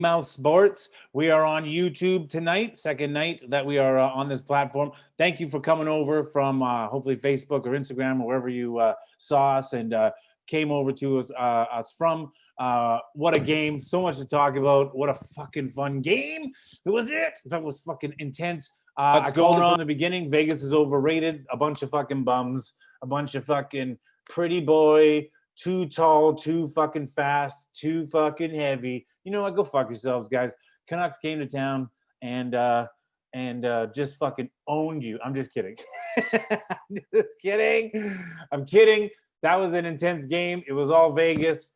Mouth Sports. We are on YouTube tonight, second night that we are on this platform. Thank you for coming over from hopefully Facebook or Instagram or wherever you saw us and came over to us from. What a game. So much to talk about. What a fucking fun game. That was fucking intense. I called it from the beginning. Vegas is overrated. A bunch of fucking bums. A bunch of fucking pretty boy. Too tall, too fucking fast, too fucking heavy. You know what? Go fuck yourselves, guys. Canucks came to town and just fucking owned you. I'm just kidding. I'm kidding. That was an intense game. It was all Vegas.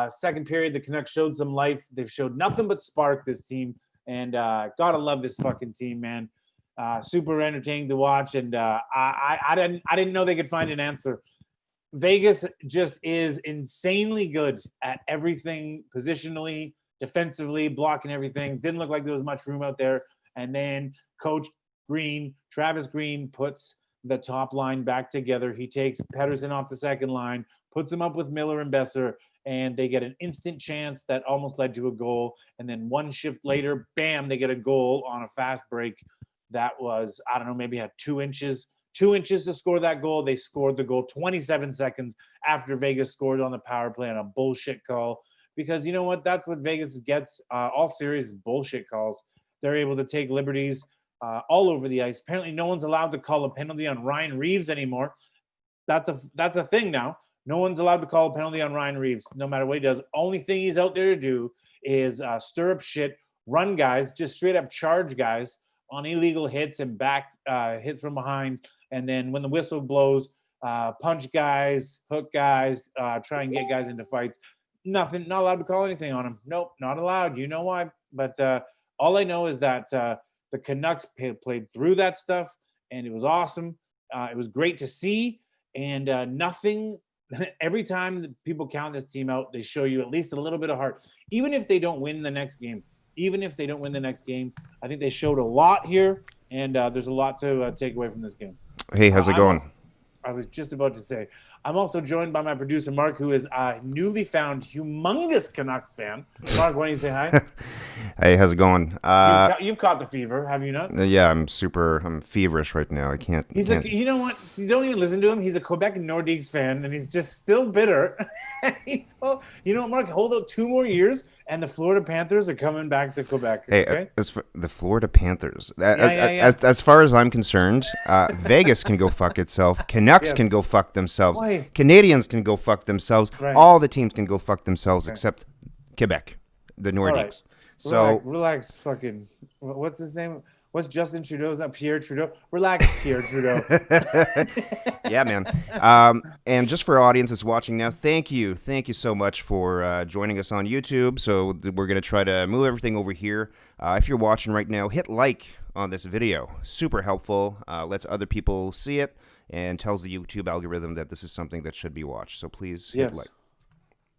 Second period, the Canucks showed some life. They've showed nothing but spark, this team. And gotta love this fucking team, man. Super entertaining to watch. And I didn't know they could find an answer. Vegas just is insanely good at everything, positionally, defensively, blocking everything. Didn't look like there was much room out there. And then Coach Green, Travis Green, puts the top line back together. He takes Pedersen off the second line, puts him up with Miller and Besser, and they get an instant chance that almost led to a goal. And then one shift later, bam, they get a goal on a fast break. That was, I don't know, maybe had 2 inches to score that goal. They scored the goal 27 seconds after Vegas scored on the power play on a bullshit call. Because you know what? That's what Vegas gets. All series is bullshit calls. They're able to take liberties all over the ice. Apparently, no one's allowed to call a penalty on Ryan Reeves anymore. That's a thing now. No one's allowed to call a penalty on Ryan Reeves, no matter what he does. Only thing he's out there to do is stir up shit, run guys, just straight up charge guys on illegal hits and back hits from behind. And then when the whistle blows, punch guys, hook guys, try and get guys into fights. Nothing, not allowed to call anything on him. Nope, not allowed. You know why? But all I know is that the Canucks played through that stuff, and it was awesome. It was great to see. And nothing, every time people count this team out, they show you at least a little bit of heart. Even if they don't win the next game, I think they showed a lot here, and there's a lot to take away from this game. Hey, how's it going? I was just about to say, I'm also joined by my producer, Mark, who is a newly found humongous Canucks fan. Mark, why don't you say hi? Hey, how's it going? You've caught the fever, have you not? Yeah, I'm feverish right now. I can't. You know what? You don't even listen to him. He's a Quebec Nordiques fan, and he's just still bitter. You know what, Mark? Hold out 2 more years, and the Florida Panthers are coming back to Quebec. Hey, okay? as for the Florida Panthers, as far as I'm concerned, Vegas can go fuck itself. Canucks can go fuck themselves. Why? Canadians can go fuck themselves. Right. All the teams can go fuck themselves except Quebec, the Nordiques. Right. So relax, fucking. What's his name? What's Justin Trudeau's? Not Pierre Trudeau. Relax, Pierre Trudeau. Yeah, man. And just for our audience that's watching now, thank you so much for joining us on YouTube. So we're gonna try to move everything over here. If you're watching right now, hit like on this video. Super helpful. Lets other people see it and tells the YouTube algorithm that this is something that should be watched. So please hit like.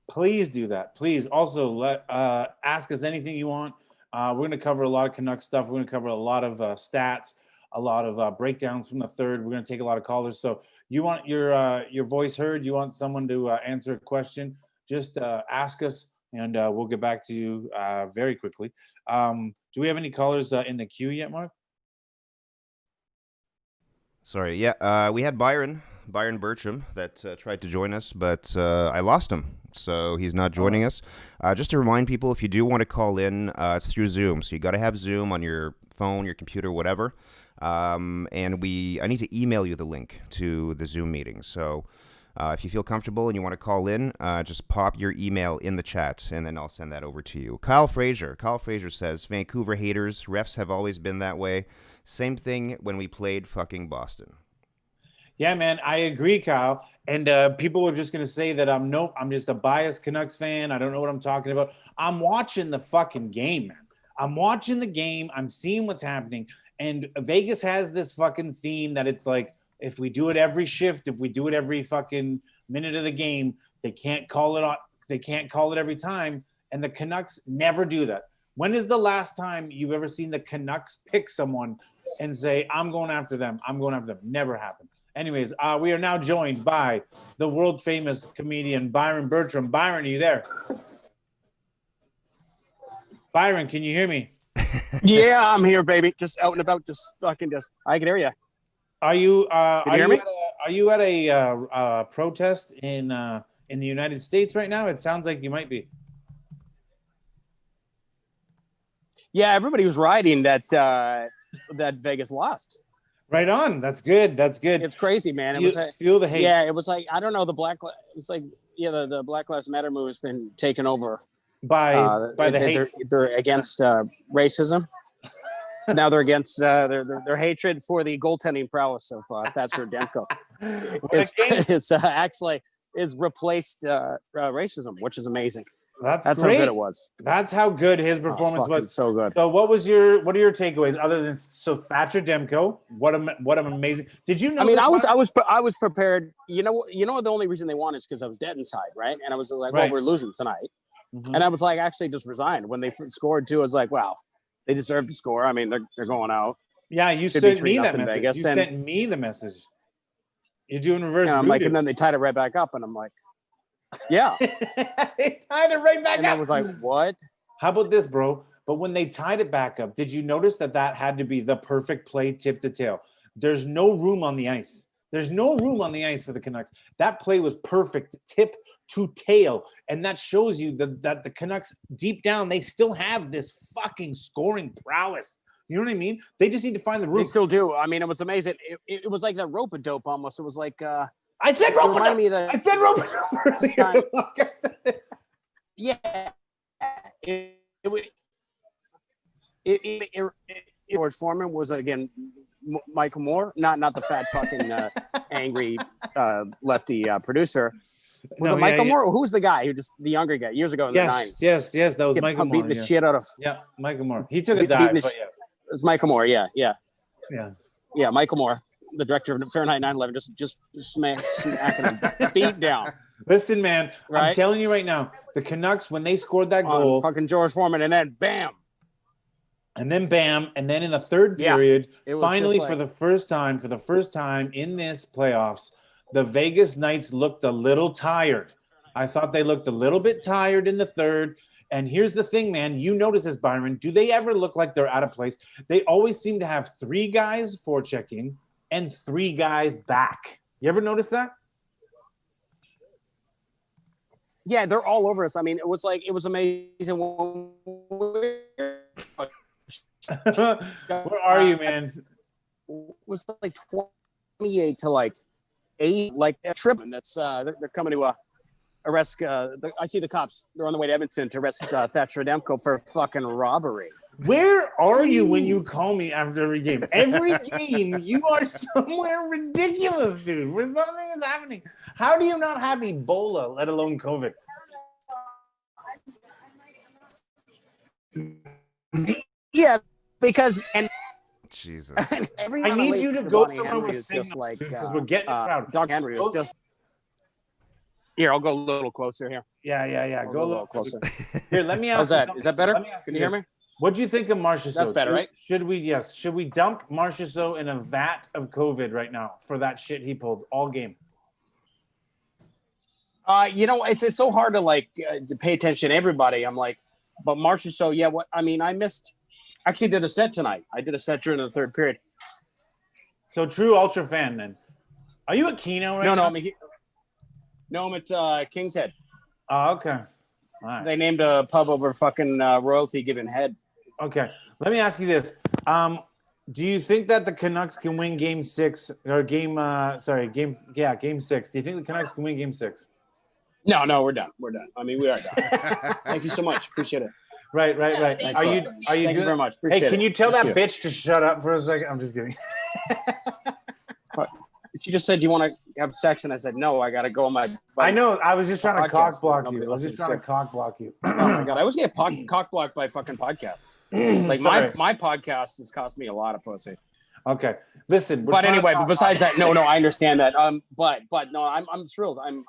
Please do that. Please also ask us anything you want. We're going to cover a lot of Canucks stuff. We're going to cover a lot of stats, a lot of breakdowns from the third. We're going to take a lot of callers. So you want your voice heard? You want someone to answer a question? Just ask us, and we'll get back to you very quickly. Do we have any callers in the queue yet, Mark? Sorry. Yeah, we had Byron Bertram that tried to join us, but I lost him, so he's not joining us. Just to remind people, if you do want to call in, it's through Zoom, so you got to have Zoom on your phone, your computer, whatever. And I need to email you the link to the Zoom meeting. So if you feel comfortable and you want to call in, just pop your email in the chat, and then I'll send that over to you. Kyle Fraser says, Vancouver haters, refs have always been that way. Same thing when we played fucking Boston. Yeah, man, I agree, Kyle. And people were just going to say that I'm just a biased Canucks fan. I don't know what I'm talking about. I'm watching the fucking game, man. I'm watching the game. I'm seeing what's happening. And Vegas has this fucking theme that it's like, if we do it every shift, if we do it every fucking minute of the game, they can't call it every time. And the Canucks never do that. When is the last time you've ever seen the Canucks pick someone and say, I'm going after them? Never happened. Anyways, we are now joined by the world famous comedian Byron Bertram. Byron, are you there? Byron, can you hear me? Yeah, I'm here, baby. Just out and about. I can hear you. Are you Can you hear me? are you at a protest in the United States right now? It sounds like you might be. Yeah, everybody was rioting that Vegas lost. Right on. That's good. That's good. It's crazy, man. It was feel the hate. Yeah, it was like I don't know the Black Lives Matter move has been taken over by the hate. They're against racism. Now they're against their hatred for the goaltending prowess of Thatcher Demko. Is replaced racism, which is amazing. That's how good it was. That's how good his performance was. So good. So what are your takeaways other than Thatcher Demko? What an amazing. Did you know? I mean, I was prepared. You know the only reason they won is because I was dead inside, right? And I was like, well, we're losing tonight. Mm-hmm. And I was like, actually just resigned when they scored too. I was like, wow, they deserve to score. I mean, they're going out. Yeah, you sent me that message. You sent me the message. You're doing reverse. I'm like, and then they tied it right back up, and I'm like, yeah. They tied it right back up. And I was like, what? How about this, bro? But when they tied it back up, did you notice that had to be the perfect play, tip to tail? There's no room on the ice. There's no room on the ice for the Canucks. That play was perfect, tip to tail. And that shows you that the Canucks, deep down, they still have this fucking scoring prowess. You know what I mean? They just need to find the room. They still do. I mean, it was amazing. It was like that rope-a-dope almost. It was like I said rope-a-dope. I said rope-a-dope earlier. Yeah. George Foreman was again Michael Moore, not the fat fucking angry lefty producer. Was it Michael Moore? Who was the guy? The younger guy years ago in the 90s. Yes, that was Michael Moore. Beating the shit out of. Yeah, Michael Moore. He took a dive, but yeah. It was Michael Moore. Yeah. Yeah, Michael Moore, the director of Fahrenheit 9/11, just smacking him beat down. Listen, man, right? I'm telling you right now, the Canucks, when they scored that goal, fucking George Foreman, and then bam. And then bam, and then in the third period, finally for the first time in this playoffs, the Vegas Knights looked a little tired. I thought they looked a little bit tired in the third. And here's the thing, man. You notice this, Byron. Do they ever look like they're out of place? They always seem to have 3 guys forechecking and 3 guys back. You ever notice that? Yeah, they're all over us. I mean, it was amazing. Where are you, man? It was like 28 to like 8, like a trip. And that's they're coming to arrest. I see the cops. They're on the way to Edmonton to arrest Thatcher Demko for fucking robbery. Where are you when you call me after every game? Every game, you are somewhere ridiculous, dude. Where something is happening. How do you not have Ebola, let alone COVID? Yeah, because Jesus. I need you to go somewhere with signal because we're getting crowded. Doug Henry was just. Here, I'll go a little closer here. Yeah. Go a little closer. Here, let me ask. How's that? Is that better? Can you hear me? What do you think of Marchessault? That's better, right? Should we dump Marchessault in a vat of COVID right now for that shit he pulled all game? It's so hard to pay attention to everybody. I'm like, but Marchessault, yeah. What I mean, I missed. Actually, did a set tonight. I did a set during the third period. So true ultra fan then. Are you at Keno right now? No, I'm at King's Head. Oh, okay. All right. They named a pub over fucking royalty giving head. Okay. Let me ask you this. Do you think that the Canucks can win game 6 or game 6? Do you think the Canucks can win game 6? No, we're done. I mean, we are done. Thank you so much. Appreciate it. Right. Thank you very much. Appreciate it. Hey, can you tell that bitch to shut up for a second? I'm just kidding. She just said, "Do you want to have sex?" And I said, "No, I got to go on my." I know. I was just trying to cock block you. Oh my god, I always get cock blocked by fucking podcasts. Like my podcast has cost me a lot of pussy. Okay, listen. But anyway, but besides that, no, I understand that. But no, I'm thrilled. I'm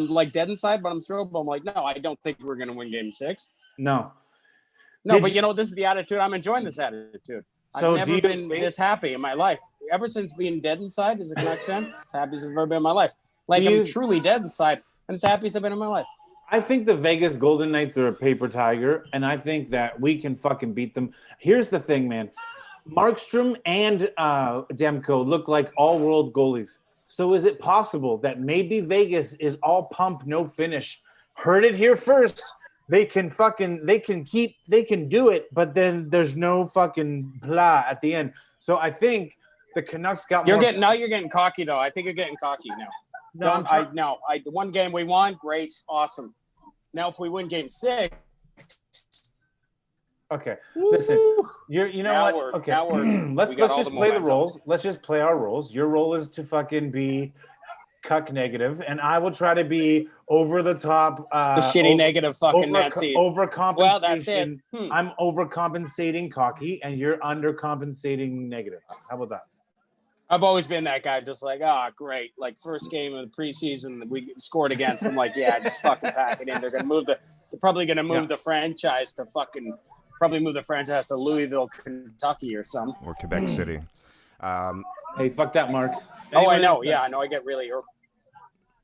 like dead inside, but I'm thrilled. But I'm like, no, I don't think we're gonna win game 6. No, but this is the attitude. I'm enjoying this attitude. So I've never been this happy in my life. Ever since being dead inside as a Canucks fan, as happy as I've ever been in my life. Like I'm truly dead inside and as happy as I've been in my life. I think the Vegas Golden Knights are a paper tiger, and I think that we can fucking beat them. Here's the thing, man. Markstrom and Demko look like all-world goalies. So is it possible that maybe Vegas is all pump, no finish? Heard it here first. They can do it, but then there's no fucking blah at the end. So I think the Canucks got You're getting cocky though. I think you're getting cocky now. No, one game we won, great, awesome. Now if we win game 6, okay. Listen, you know what? Okay, let's just play the roles. Let's just play our roles. Your role is to fucking be cuck negative, and I will try to be over the top. The shitty negative fucking Nazi. Overcompensation. Well, that's it. I'm overcompensating cocky, and you're undercompensating negative. How about that? I've always been that guy, just like, great. Like first game of the preseason, we scored against them. Like, yeah, just fucking pack it in. They're probably gonna move the franchise to Louisville, Kentucky, or something, or Quebec City. Hey, fuck that, Mark. I know. Yeah, I know. I get really.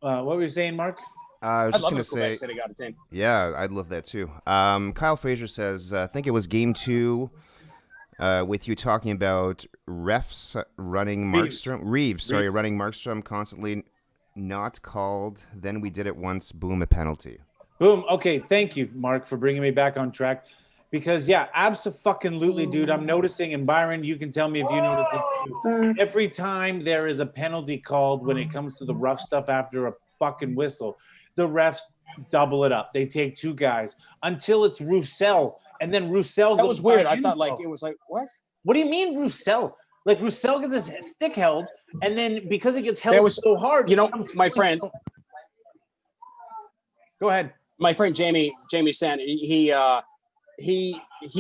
What were you saying, Mark? I was just gonna say, City got a team. Yeah, I'd love that too. Kyle Fraser says, I think it was game 2. With you talking about refs running Reeves, running Markstrom constantly not called. Then we did it once. Boom, a penalty. Boom. Okay, thank you, Mark, for bringing me back on track. Because abso-fucking-lutely, dude. I'm noticing, and Byron, you can tell me if you notice it too. Every time there is a penalty called when it comes to the rough stuff after a fucking whistle, the refs double it up. They take 2 guys until it's Roussel. And then Roussel goes. That was weird. I thought it was like, what? What do you mean Roussel? Like Roussel gets his stick held, and then because it gets held so hard, my friend. Go ahead. My friend Jamie Sand, he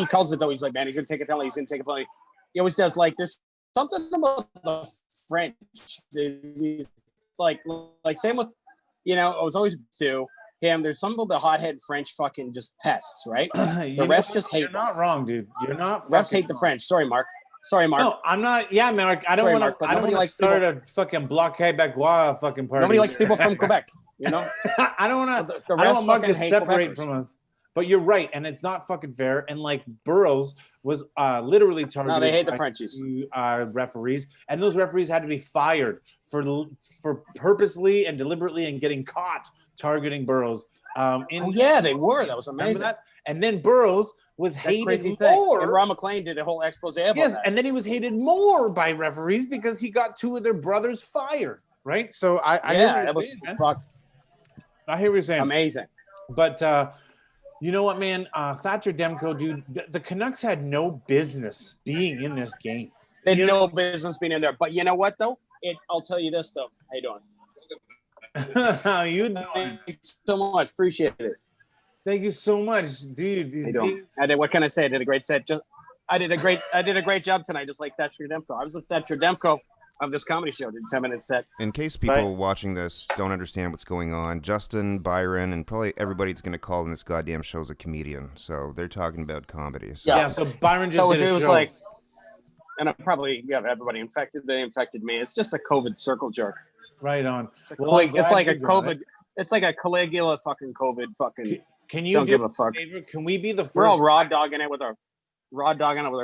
calls it though. He's like, man, he's gonna take a penalty. He's gonna take a penalty. He always does like this. Something about the French. Like same with, I was always do. Him, there's some of the hothead French fucking just pests, right? The refs just hate. You're not wrong, dude. You're not. Refs hate the French. Sorry, Mark. No, I'm not. Yeah, Mark. I don't want to start a fucking Bloc Québécois fucking party. Nobody likes people from Quebec. I don't want to. I don't want Mark to separate from us. But you're right, and it's not fucking fair. And like Burroughs was literally targeted. No, they hate the Frenchies. Referees, and those referees had to be fired for purposely and deliberately and getting caught targeting Burroughs. They were. That was amazing. That? And then Burroughs was hated more. And Ron McLean did a whole expose about that. And then he was hated more by referees because he got 2 of their brothers fired. Right. So I that was fuck. I hear what you're saying. Amazing. But you know what, man? Thatcher Demko, dude. The Canucks had no business being in this game. They had no business being in there. But you know what, though? I'll tell you this, though. How you doing? How you doing? Thank you so much. Appreciate it. Thank you so much, dude. What can I say? I did a great set. I did a great job tonight, just like Thatcher Demko. I was the Thatcher Demko of this comedy show. Did 10-minute set. In case people watching this don't understand what's going on, Justin, Byron, and probably everybody's going to call in this goddamn show's a comedian. So they're talking about comedy. So. Yeah. So Byron just did a show. Was like, and I probably everybody infected. They infected me. It's just a COVID circle jerk. Right on. It's like a COVID. It's like a Caligula fucking COVID fucking. Can you don't give a fuck? Favor? Can we be the first? We're all raw dogging it with our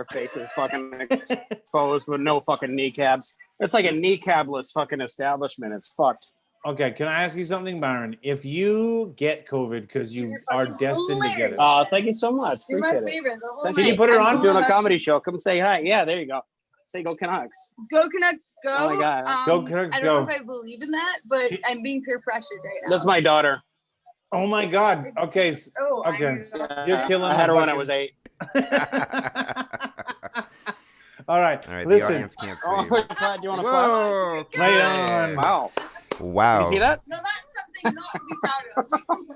faces fucking exposed with no fucking kneecaps. It's like a kneecapless fucking establishment. It's fucked. Okay, can I ask you something, Byron? If you get COVID because you are destined to get it. Thank you so much. You're Appreciate my favorite. The whole Can you put her on? I'm doing a comedy show. Come say hi. Yeah, there you go. Say go Canucks. Go Canucks, go. Oh my God. Go Canucks, I don't know if I believe in that, but I'm being peer pressured right now. That's my daughter. Oh my God. Okay. Okay. You're killing I had her when I was 8. All right. All right. Listen. The audience can't see. Oh my God. Do you want to flash? Right on. Wow. You see that? No, that's something not to be proud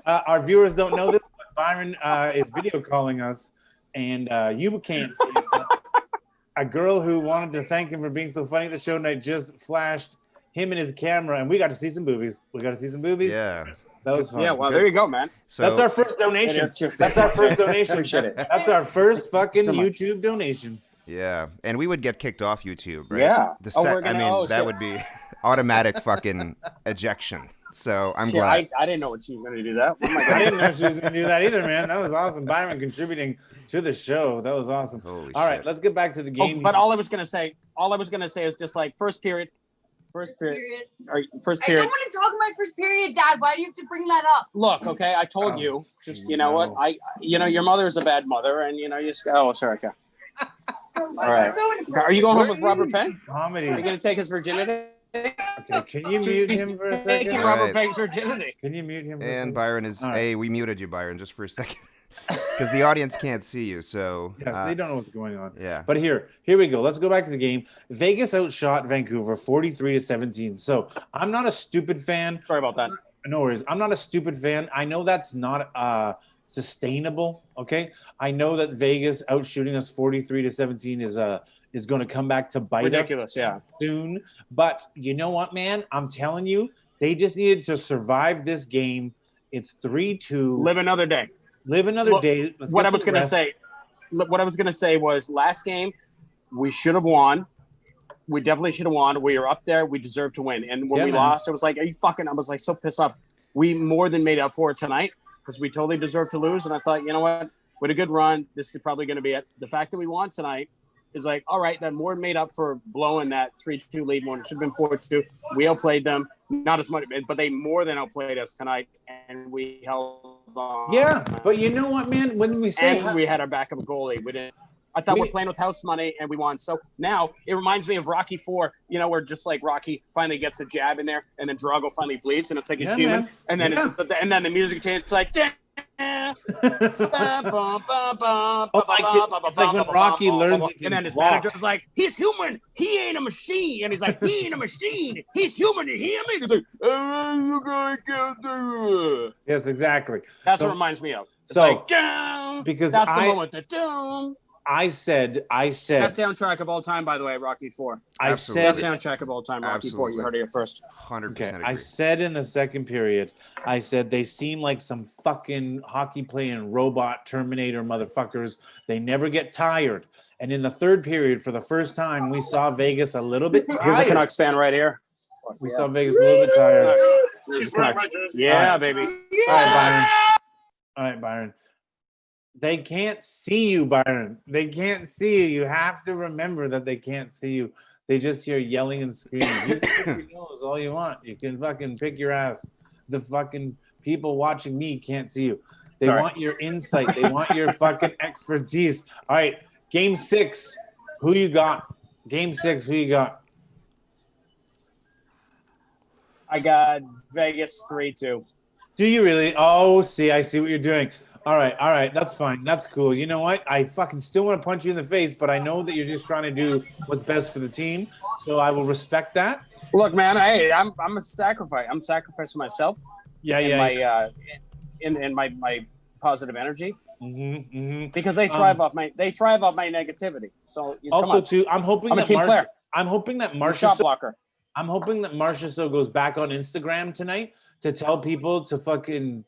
of. Our viewers don't know this, but Byron is video calling us, and you can't see it. A girl who wanted to thank him for being so funny the show night just flashed him and his camera, and we got to see some boobies. Yeah. That was fun. Yeah, well, there you go, man. So that's our first donation. That's our first donation. Appreciate it. That's our first fucking So much. YouTube donation. Yeah, and we would get kicked off YouTube, right? Yeah. That would be automatic fucking ejection. So I'm Shit, glad. I didn't know what she was going to do that. Oh my I God. didn't know she was going to do that either, man. That was awesome. Byron contributing to the show. That was awesome. Holy All right, shit. let's get back to the game. But all I was going to say is just like first period. Or first I period. don't want to talk about first period, Dad. Why do you have to bring that up? Look, okay, I told you. Just you know what? Your mother is a bad mother, and you just sorry. Okay. So, All right. so Are you going home with Robert Pegg? Comedy. Are you going to take his virginity? Okay, can you mute him for a second? Taking Robert Pegg's virginity. Can you mute him? For a And second? Byron is. All right. Hey, we muted you, Byron, just for a second, because the audience can't see you. So Yes, they don't know what's going on. yeah. But here we go. Let's go back to the game. Vegas outshot Vancouver 43-17. So I'm not a stupid fan. Sorry about that. No worries. I'm not a stupid fan. I know that's not sustainable. Okay. I know that Vegas outshooting us 43-17 is going to come back to bite Ridiculous, us yeah. soon. But you know what, man? I'm telling you, they just needed to survive this game. It's 3-2. Live another day. Live another Look, day. What I was going to say was last game we should have won. We definitely should have won. We were up there. We deserved to win. And when we lost, it was like, are you fucking? I was like so pissed off. We more than made up for it tonight because we totally deserved to lose. And I thought, you know what? With a good run, this is probably going to be it. The fact that we won tonight is like, all right, that more made up for blowing that 3-2 lead when it should have been 4-2. We outplayed them, not as much, but they more than outplayed us tonight, and we held on. Yeah, but you know what, man? When we say we had our backup goalie, we didn't. I thought we're playing with house money, and we won. So now it reminds me of Rocky 4. You know, where just like Rocky finally gets a jab in there, and then Drago finally bleeds, and it's like it's human, man. and then and then the music changes. It's like. It's like when Rocky learns, and then his manager's like, "He's human. He ain't a machine." And he's like, "He ain't a machine. He's human. You hear me?" He's like, "You guys can't do it." Yes, exactly. That's what it reminds me of. It's so like, Dum! Because that's the moment. I said best soundtrack of all time, by the way, Rocky 4. Best soundtrack of all time, Rocky 4. You heard it here first. 100%. Okay, agree. I said in the second period, I said they seem like some fucking hockey playing robot Terminator motherfuckers. They never get tired. And in the third period, for the first time, we saw Vegas a little bit tired. Here's a Canucks fan right here. We saw Vegas a little bit tired. Yeah, baby. All right, Byron. All right, Byron. They can't see you, Byron. They can't see you. You have to remember that they can't see you. They just hear yelling and screaming. You can pick your nose all you want. You can fucking pick your ass. The fucking people watching me can't see you. They want your insight. They want your fucking expertise. All right, Game 6. Who you got? Game 6. Who you got? I got Vegas 3-2. Do you really? Oh, see, I see what you're doing. All right, that's fine. That's cool. You know what? I fucking still want to punch you in the face, but I know that you're just trying to do what's best for the team, so I will respect that. Look, man, I'm a sacrifice. I'm sacrificing myself. My positive energy. Because they thrive off my negativity. So also too, I'm hoping I'm a team player. I'm hoping that shot blocker. I'm hoping that Marcia So goes back on Instagram tonight to tell people to fucking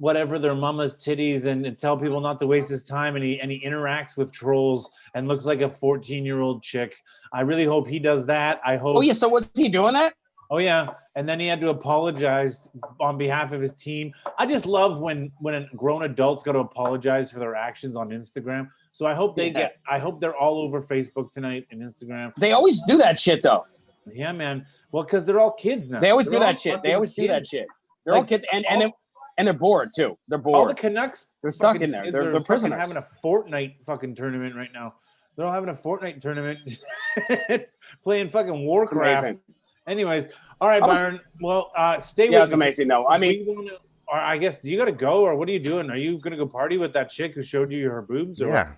whatever their mama's titties and tell people not to waste his time, and he interacts with trolls and looks like a 14-year-old chick. I really hope he does that. I hope. Oh yeah, so was he doing that? Oh yeah, and then he had to apologize on behalf of his team. I just love when grown adults got to apologize for their actions on Instagram. So I hope I hope they're all over Facebook tonight and Instagram. They always do that shit though. Yeah, man. Well, because they're all kids now. They always do that shit. They always do that shit. They're all kids, and they're bored too. They're bored. All the Canucks, they're stuck in there. They're prisoners. Having a Fortnite fucking tournament right now. They're all having a Fortnite tournament, playing fucking Warcraft. Anyways, all right, Byron. Well, stay with me. Yeah, it's amazing though. I mean, or I guess, do you got to go, or what are you doing? Are you gonna go party with that chick who showed you her boobs? Or yeah. What?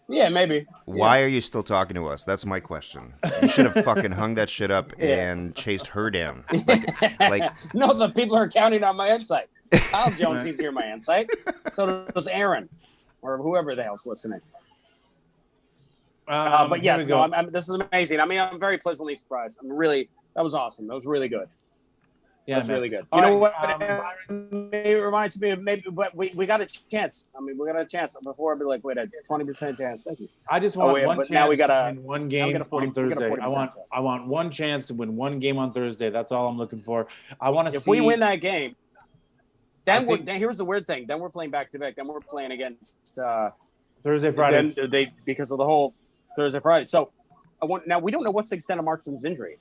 Yeah, maybe. Why are you still talking to us? That's my question. You should have fucking hung that shit up and chased her down. Like no, the people are counting on my insight. Kyle Jones, he's here, my insight. So does Aaron, or whoever the hell's listening. But yes, no, this is amazing. I mean, I'm very pleasantly surprised. That was awesome. That was really good. Yeah, That's man. really good. All You know right, what? It reminds me of maybe, but we got a chance. I mean, we got a chance before. I'd be like, wait, a 20% chance. Thank you. I just want one but chance now we got to win one game on 40% Thursday. chance. I want one chance to win one game on Thursday. That's all I'm looking for. I want to see. If we win that game, then here's the weird thing. Then we're playing back to back. Then we're playing against Thursday, Friday. Then because of the whole Thursday, Friday. So now we don't know what's the extent of Markstrom's injury.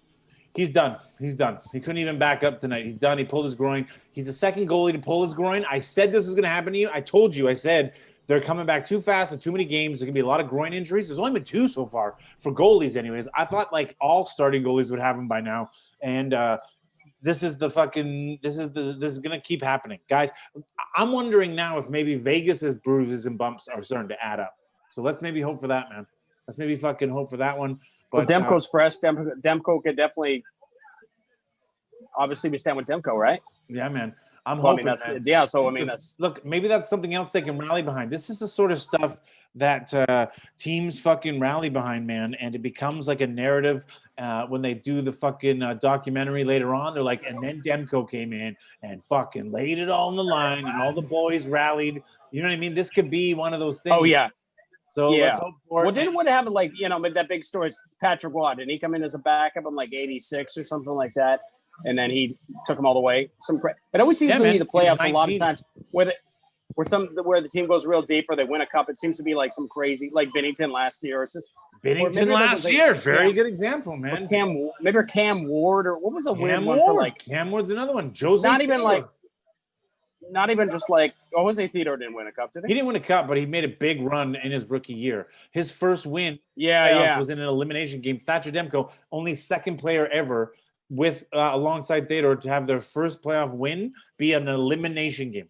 He's done. He couldn't even back up tonight. He's done. He pulled his groin. He's the second goalie to pull his groin. I said this was going to happen to you. I told you. I said they're coming back too fast with too many games. There's going to be a lot of groin injuries. There's only been 2 so far for goalies anyways. I thought like all starting goalies would have them by now. And this is going to keep happening. Guys, I'm wondering now if maybe Vegas's bruises and bumps are starting to add up. So let's maybe hope for that, man. Let's maybe fucking hope for that one. But Demko's fresh. Demko could definitely. Obviously, we stand with Demko, right? Yeah, man. I'm hoping. Man. Yeah. So I mean, look. Maybe that's something else they can rally behind. This is the sort of stuff that teams fucking rally behind, man. And it becomes like a narrative when they do the fucking documentary later on. They're like, and then Demko came in and fucking laid it all on the line, and all the boys rallied. You know what I mean? This could be one of those things. Oh yeah. So let's hope for it. Well, didn't what happened like with that big story? Patrick Watt, didn't he come in as a backup on like 86 or something like that, and then he took them all the way. It always seems to be the playoffs a lot of times where the team goes real deep or they win a cup. It seems to be like some crazy like Binnington last year or just Binnington last year. Very good example, man. Cam Ward or what was a weird one for like Cam Ward's another one. Jose Not even just like Jose Theodore didn't win a cup, did he? He didn't win a cup, but he made a big run in his rookie year. His first win was in an elimination game. Thatcher Demko, only second player ever with alongside Theodore to have their first playoff win be an elimination game.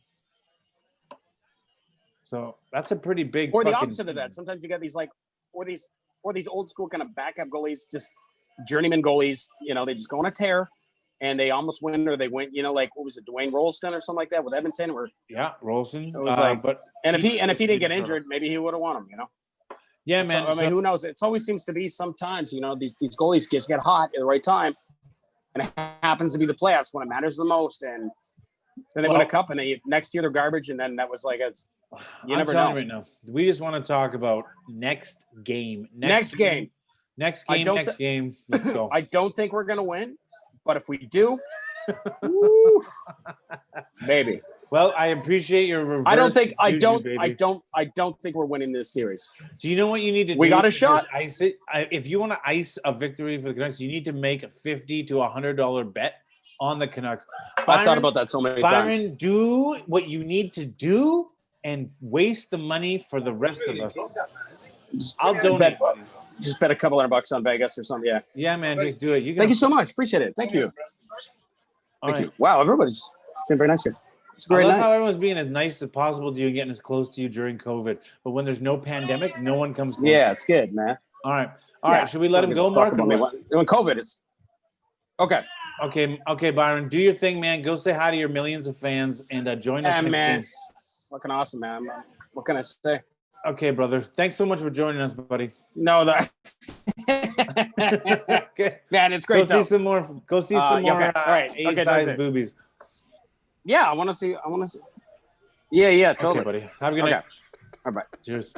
So that's a pretty big. Or the opposite of that. Sometimes you get these like, or these old school kind of backup goalies, just journeyman goalies. They just go on a tear. And they almost win, or they win. Like what was it, Dwayne Rolston or something like that with Edmonton? Rolston. It was if he didn't get injured, maybe he would have won them. Yeah, man. So, who knows? It always seems to be sometimes. These goalies just get hot at the right time, and it happens to be the playoffs when it matters the most. And then they win a cup, and next year they're garbage. And then that was like you never know. Right now, we just want to talk about next game. Next game. Let's go. I don't think we're gonna win. But if we do, maybe. Well, I appreciate your reverse. I don't think we're winning this series. Do you know what you need to do? We got a shot. Ice it. If you want to ice a victory for the Canucks, you need to make a $50 to $100 bet on the Canucks. I've thought about that so many times. Byron, do what you need to do and waste the money for the rest of us. I'll donate. Just bet a couple $100 on Vegas or something. Yeah, man. Just do it. Thank you so much. Appreciate it. Thank you. Thank you. Wow, everybody's been very nice here. It's a great night. How everyone's being as nice as possible to you and getting as close to you during COVID. But when there's no pandemic, no one comes close. Yeah, it's good, man. All right. Should we let him go, Mark? When COVID is okay. Okay, Byron. Do your thing, man. Go say hi to your millions of fans and join us. Man. Fucking awesome, man. What can I say? Okay, brother. Thanks so much for joining us, buddy. No, that. Okay. Man, it's great. Go see some more. All right. A-size boobies. Yeah, I want to see. Yeah, totally. Okay, buddy. Have a good night. All right. Cheers.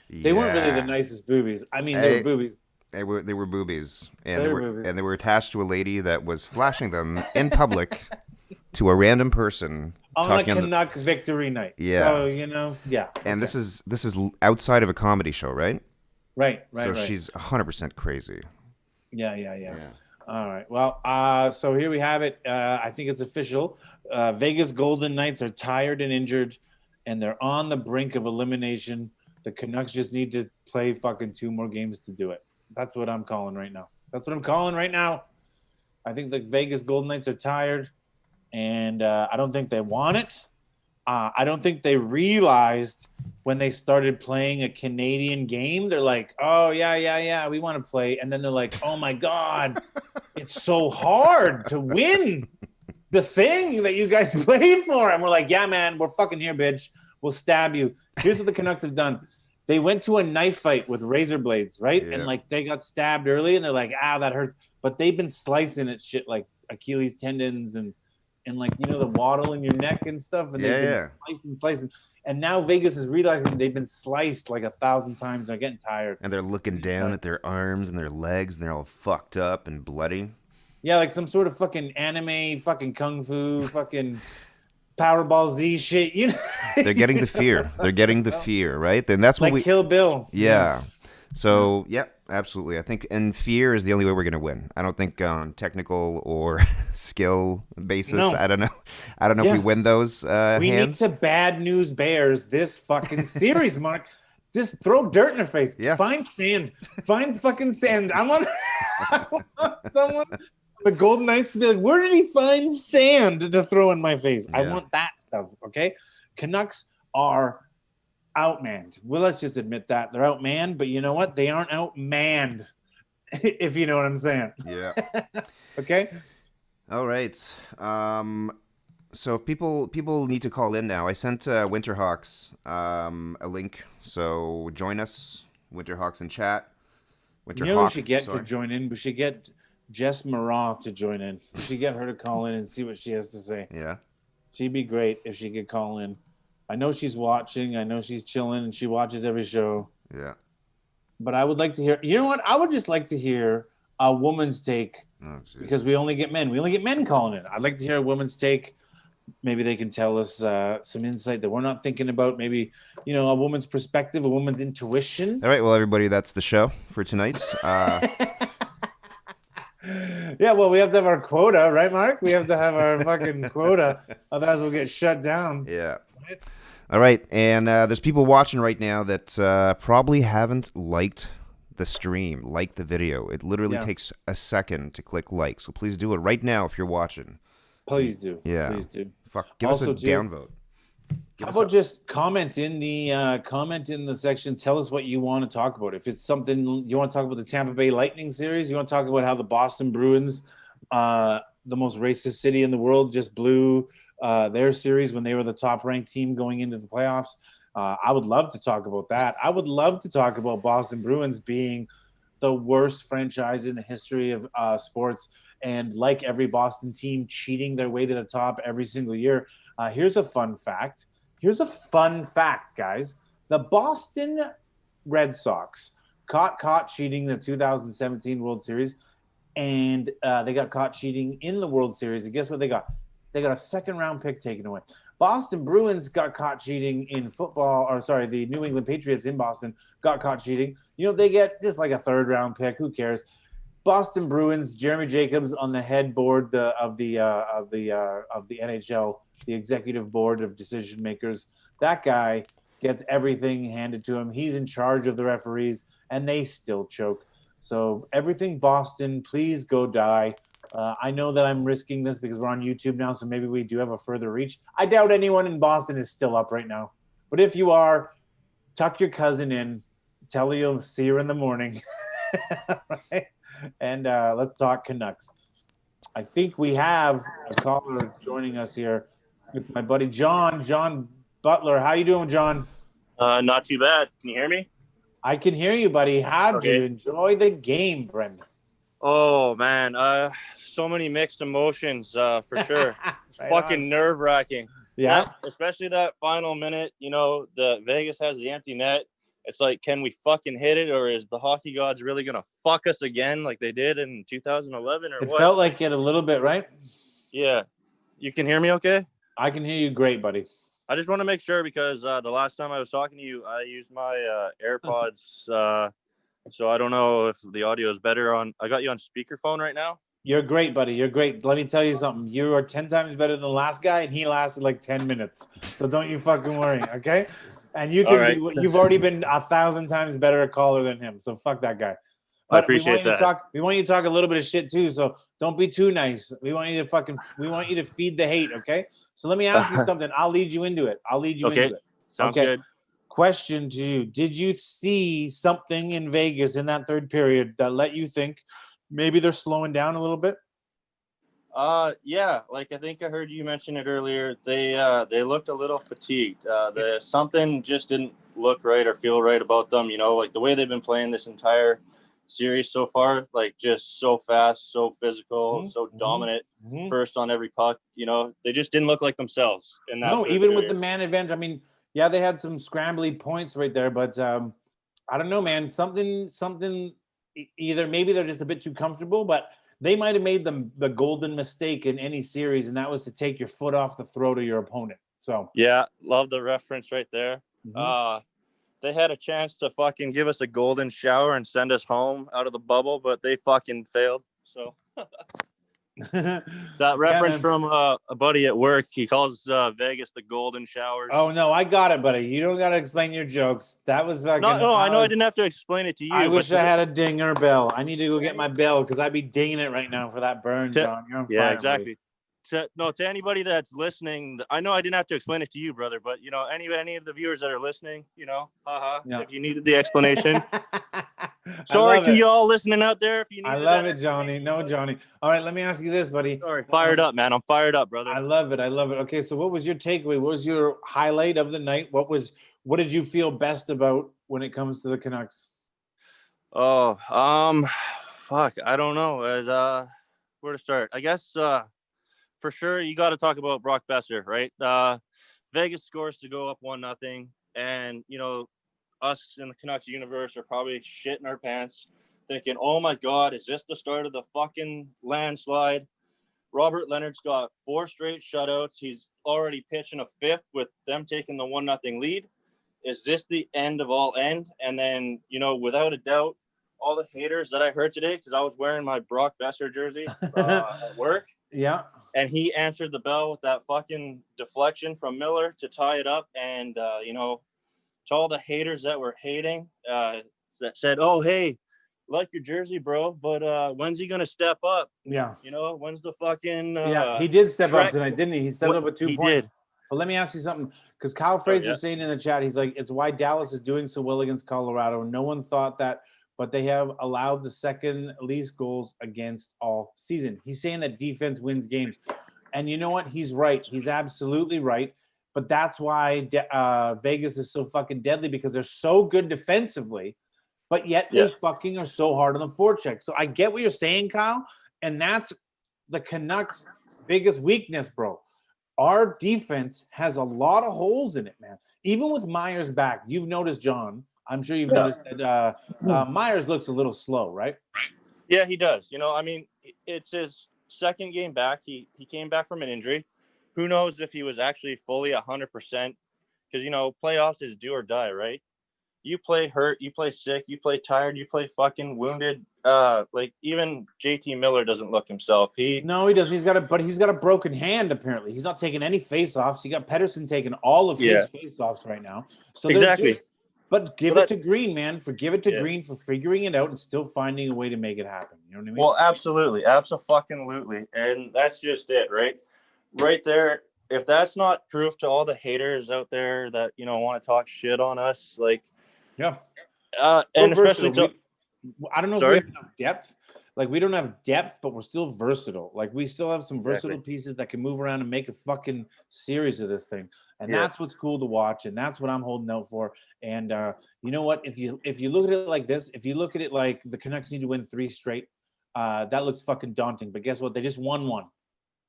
They weren't really the nicest boobies. I mean, they were boobies. They were boobies, and they were attached to a lady that was flashing them in public to a random person on a Canuck victory night. Yeah. So And this is outside of a comedy show, right? Right. So she's 100% crazy. Yeah. All right. Well, so here we have it. I think it's official. Vegas Golden Knights are tired and injured, and they're on the brink of elimination. The Canucks just need to play fucking 2 more games to do it. That's what I'm calling right now. I think the Vegas Golden Knights are tired, and I don't think they want it. I don't think they realized when they started playing a Canadian game, they're like, oh, yeah, we want to play. And then they're like, oh, my God, it's so hard to win the thing that you guys played for. And we're like, yeah, man, we're fucking here, bitch. We'll stab you. Here's what the Canucks have done. They went to a knife fight with razor blades, right? Yeah. And, they got stabbed early, and they're like, that hurts. But they've been slicing at shit, Achilles tendons and like the waddle in your neck and stuff, and they've been slicing. And now Vegas is realizing they've been sliced like 1,000 times. They're getting tired. And they're looking down at their arms and their legs, and they're all fucked up and bloody. Yeah, like some sort of fucking anime, fucking kung fu, fucking Powerball Z shit. They're getting the fear. They're getting the fear, right? And that's what like Kill Bill. Yeah. So, yeah, absolutely. I think, and fear is the only way we're going to win. I don't think on technical or skill basis. No. I don't know. If we win those we hands. need to bad news Bears this fucking series, Mark. Just throw dirt in their face. Yeah. Find sand. Find fucking sand. I want someone, the Golden Knights, to be like, where did he find sand to throw in my face? Yeah. I want that stuff, okay? Canucks are outmanned. Well, let's just admit that. They're outmanned, but you know what? They aren't outmanned, if you know what I'm saying. Yeah. Okay? All right. So people need to call in now. I sent Winterhawks a link. So join us, Winterhawks in chat. We should get to join in? We should get Jess Marat to join in. We should get her to call in and see what she has to say. Yeah. She'd be great if she could call in. I know she's watching. I know she's chilling, and she watches every show. Yeah. But I would like to hear. You know what? I would just like to hear a woman's take because we only get men. We only get men calling in. I'd like to hear a woman's take. Maybe they can tell us some insight that we're not thinking about. Maybe, a woman's perspective, a woman's intuition. All right. Well, everybody, that's the show for tonight. Yeah, well, we have to have our quota, right, Mark? We have to have our fucking quota. Otherwise, we'll get shut down. Yeah. All right. And there's people watching right now that probably haven't liked the stream, liked the video. It literally takes a second to click like. So please do it right now if you're watching. Please do. Yeah. Please do. Fuck. Give us a downvote. How about just comment in the section? Tell us what you want to talk about. If it's something you want to talk about, the Tampa Bay Lightning series, you want to talk about how the Boston Bruins, the most racist city in the world, just blew their series when they were the top-ranked team going into the playoffs. I would love to talk about that. I would love to talk about Boston Bruins being the worst franchise in the history of sports, and like every Boston team, cheating their way to the top every single year. Here's a fun fact. Guys. The Boston Red Sox caught cheating the 2017 World Series, and they got caught cheating in the World Series. And guess what they got? They got a second-round pick taken away. Boston Bruins got caught cheating in football, the New England Patriots in Boston got caught cheating. They get just like a third-round pick. Who cares? Boston Bruins, Jeremy Jacobs on the head board of the NHL, the executive board of decision makers. That guy gets everything handed to him. He's in charge of the referees, and they still choke. So everything Boston, please go die. I know that I'm risking this because we're on YouTube now, so maybe we do have a further reach. I doubt anyone in Boston is still up right now. But if you are, tuck your cousin in. Tell her you'll see her in the morning. Right? And let's talk Canucks. I think we have a caller joining us here. It's my buddy John Butler. How you doing, John? Not too bad. Can you hear me? I can hear you, buddy. How'd you enjoy the game, Brendan? Oh, man. So many mixed emotions, for sure. Fucking nerve-wracking. Yeah. Especially that final minute. The Vegas has the empty net. It's like, can we fucking hit it, or is the hockey gods really going to fuck us again like they did in 2011 or what? It felt like it a little bit, right? Yeah. You can hear me okay? I can hear you great, buddy. I just want to make sure because the last time I was talking to you, I used my AirPods. So I don't know if the audio is better on. I got you on speakerphone right now. You're great, buddy. You're great. Let me tell you something. You are 10 times better than the last guy, and he lasted like 10 minutes. So don't you fucking worry, okay? And you've already been 1,000 times better a caller than him. So fuck that guy. But I appreciate that. We want you to talk a little bit of shit too. So don't be too nice. We want you to feed the hate. Okay. So let me ask you something. I'll lead you into it. Into it. Sounds good. Question to you. Did you see something in Vegas in that third period that let you think maybe they're slowing down a little bit? Yeah, like I think I heard you mention it earlier. They looked a little fatigued. Something just didn't look right or feel right about them. Like the way they've been playing this entire series so far. Like, just so fast, so physical, so dominant, first on every puck. You know, they just didn't look like themselves in that. No, even with the man advantage. I mean, yeah, they had some scrambly points right there, but I don't know, man. Something. Either maybe they're just a bit too comfortable, but they might have made the golden mistake in any series, and that was to take your foot off the throat of your opponent. So yeah, love the reference right there. They had a chance to fucking give us a golden shower and send us home out of the bubble, but they fucking failed. So that reference from a buddy at work, he calls Vegas the golden showers. Oh no, I got it, buddy. You don't got to explain your jokes. That was fucking. No, I know I didn't have to explain it to you. I wish I had a dinger bell. I need to go get my bell because I'd be dinging it right now for that burn, John. You're on fire. Yeah, exactly. To anybody that's listening, I know I didn't have to explain it to you, brother, but you know, any of the viewers that are listening, you know, if you needed the explanation. Sorry to y'all listening out there. If you need, I love it, Johnny. No, Johnny. All right, let me ask you this, buddy. Sorry, fired up, man. I'm fired up, brother. I love it. Okay, so what was your takeaway? What was your highlight of the night? What did you feel best about when it comes to the Canucks? Oh, fuck, I don't know. Where to start? I guess for sure you got to talk about Brock Besser, right? Vegas scores to go up 1-0, and you know, us in the Canucks universe are probably shitting our pants thinking, oh my God, is this the start of the fucking landslide? Robert Leonard's got 4 straight shutouts. He's already pitching a 5th with them taking the 1-0 lead. Is this the end of all end? And then, you know, without a doubt, all the haters that I heard today, because I was wearing my Brock Besser jersey at work. Yeah. And he answered the bell with that fucking deflection from Miller to tie it up. And, you know, to all the haters that were hating, that said, oh, hey, like your jersey, bro, but when's he going to step up? Yeah. You know, when's the fucking... he did step up tonight, didn't he? He stepped up with 2 points. Did. But let me ask you something, because Kyle Fraser's saying in the chat, he's like, it's why Dallas is doing so well against Colorado. No one thought that, but they have allowed the second least goals against all season. He's saying that defense wins games. And you know what? He's right. He's absolutely right. But that's why Vegas is so fucking deadly, because they're so good defensively, but yet they fucking are so hard on the forecheck. So I get what you're saying, Kyle, and that's the Canucks' biggest weakness, bro. Our defense has a lot of holes in it, man. Even with Myers back, you've noticed, John, I'm sure you've noticed that Myers looks a little slow, right? Yeah, he does. You know, I mean, it's his second game back. He came back from an injury. Who knows if he was actually fully 100%? Because, you know, playoffs is do or die, right? You play hurt, you play sick, you play tired, you play fucking wounded. Like, even JT Miller doesn't look himself. No, he doesn't. He's got a broken hand, apparently. He's not taking any face-offs. You got Pettersson taking all of his face-offs right now. So exactly. But give it to Green, man. Give it to Green for figuring it out and still finding a way to make it happen. You know what I mean? Well, absolutely. Absolutely. And that's just it, right? Right there. If that's not proof to all the haters out there that, you know, want to talk shit on us, like, and especially I don't know if we have enough depth. Like, we don't have depth, but we're still versatile. Like, we still have some versatile pieces that can move around and make a fucking series of this thing. And that's what's cool to watch. And that's what I'm holding out for. And you know what? If you look at it like this, if you look at it like the Canucks need to win 3 straight, that looks fucking daunting. But guess what? They just won 1.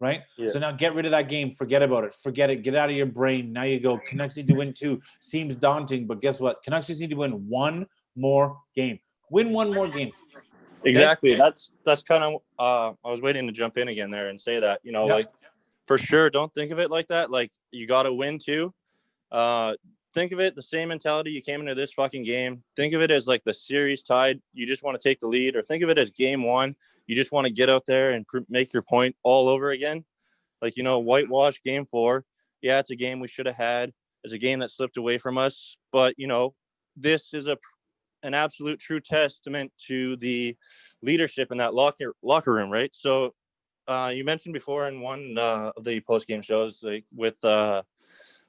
Right? Yeah. So now get rid of that game. Forget about it. Forget it. Get out of your brain. Now you go. Canucks need to win 2. Seems daunting, but guess what? Canucks just need to win 1 more game. Win 1 more game. Okay? Exactly. That's kind of I was waiting to jump in again there and say that, you know, like, for sure, don't think of it like that. Like, you got to win 2. Think of it the same mentality you came into this fucking game. Think of it as like the series tied. You just want to take the lead, or think of it as game 1. You just want to get out there and make your point all over again. Like, you know, whitewash game 4. Yeah, it's a game we should have had. It's a game that slipped away from us. But, you know, this is an absolute true testament to the leadership in that locker room, right? So you mentioned before in one of the post-game shows, like, with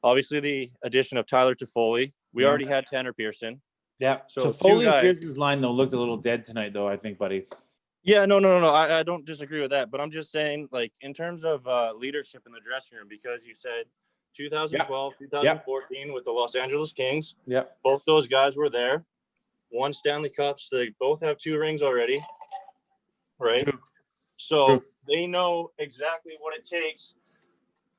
obviously the addition of Tyler Toffoli. We already had Tanner Pearson. Yeah. So Toffoli and Pearson's line, though, looked a little dead tonight, though, I think, buddy. Yeah, no. I don't disagree with that. But I'm just saying, like, in terms of leadership in the dressing room, because you said 2012, 2014 with the Los Angeles Kings. Yeah. Both those guys were there. won Stanley Cups. They both have 2 rings already, right? True. So True. they know exactly what it takes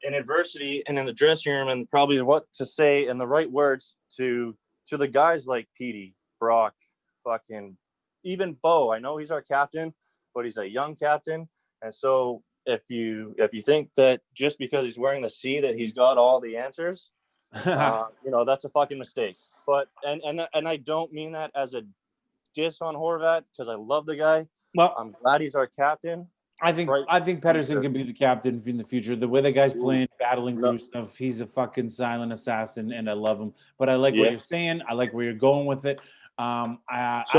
in adversity and in the dressing room, and probably what to say and the right words to the guys like Petey, Brock, fucking even Bo. I know he's our captain, but he's a young captain, and so if you think that just because he's wearing the C that he's got all the answers, that's a fucking mistake. But and I don't mean that as a diss on Horvat, because I love the guy. Well, I'm glad he's our captain. I think Pettersson can be the captain in the future. The way the guy's playing, battling through stuff, he's a fucking silent assassin, and I love him. But I like what you're saying. I like where you're going with it. I just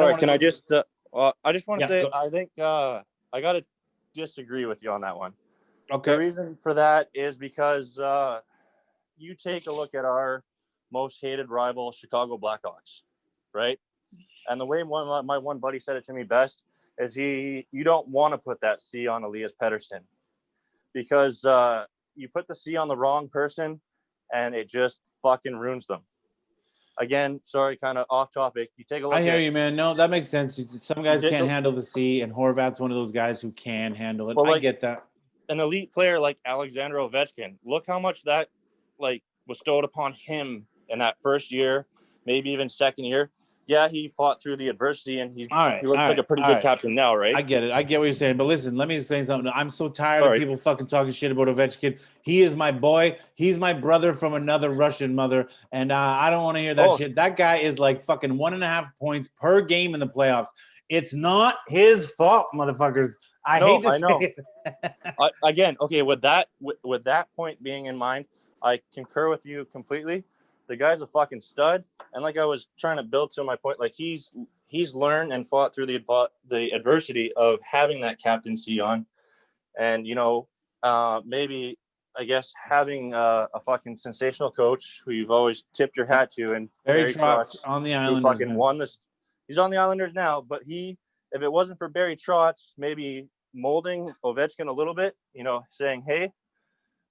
want to say, I think I got to disagree with you on that one. Okay. The reason for that is because you take a look at our most hated rival, Chicago Blackhawks, right? And the way my one buddy said it to me best is you don't want to put that C on Elias Pettersson, because you put the C on the wrong person and it just fucking ruins them. Again, sorry, kind of off topic. You take a look. I hear you, man. No, that makes sense. Some guys can't handle the C, and Horvat's one of those guys who can handle it. I get that. An elite player like Alexander Ovechkin, look how much that was bestowed upon him in that first year, maybe even second year. Yeah, he fought through the adversity, and he looks like a pretty good captain now, right? I get it. I get what you're saying. But listen, let me say something. I'm so tired of people fucking talking shit about Ovechkin. He is my boy. He's my brother from another Russian mother, and I don't want to hear that shit. That guy is like fucking 1.5 points per game in the playoffs. It's not his fault, motherfuckers. I hate to say it. Again, okay, with that point being in mind, I concur with you completely. The guy's a fucking stud, and like I was trying to build to my point, like he's learned and fought through the adversity of having that captaincy on, and maybe I guess having a fucking sensational coach who you've always tipped your hat to, and Barry Trotz on the Islanders. Fucking won this. He's on the Islanders now, but if it wasn't for Barry Trotz, maybe molding Ovechkin a little bit, saying, hey,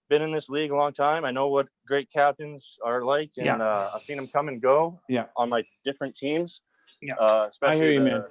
been in this league a long time. I know what great captains are like, and I've seen them come and go on my different teams. Yeah, I hear you, man.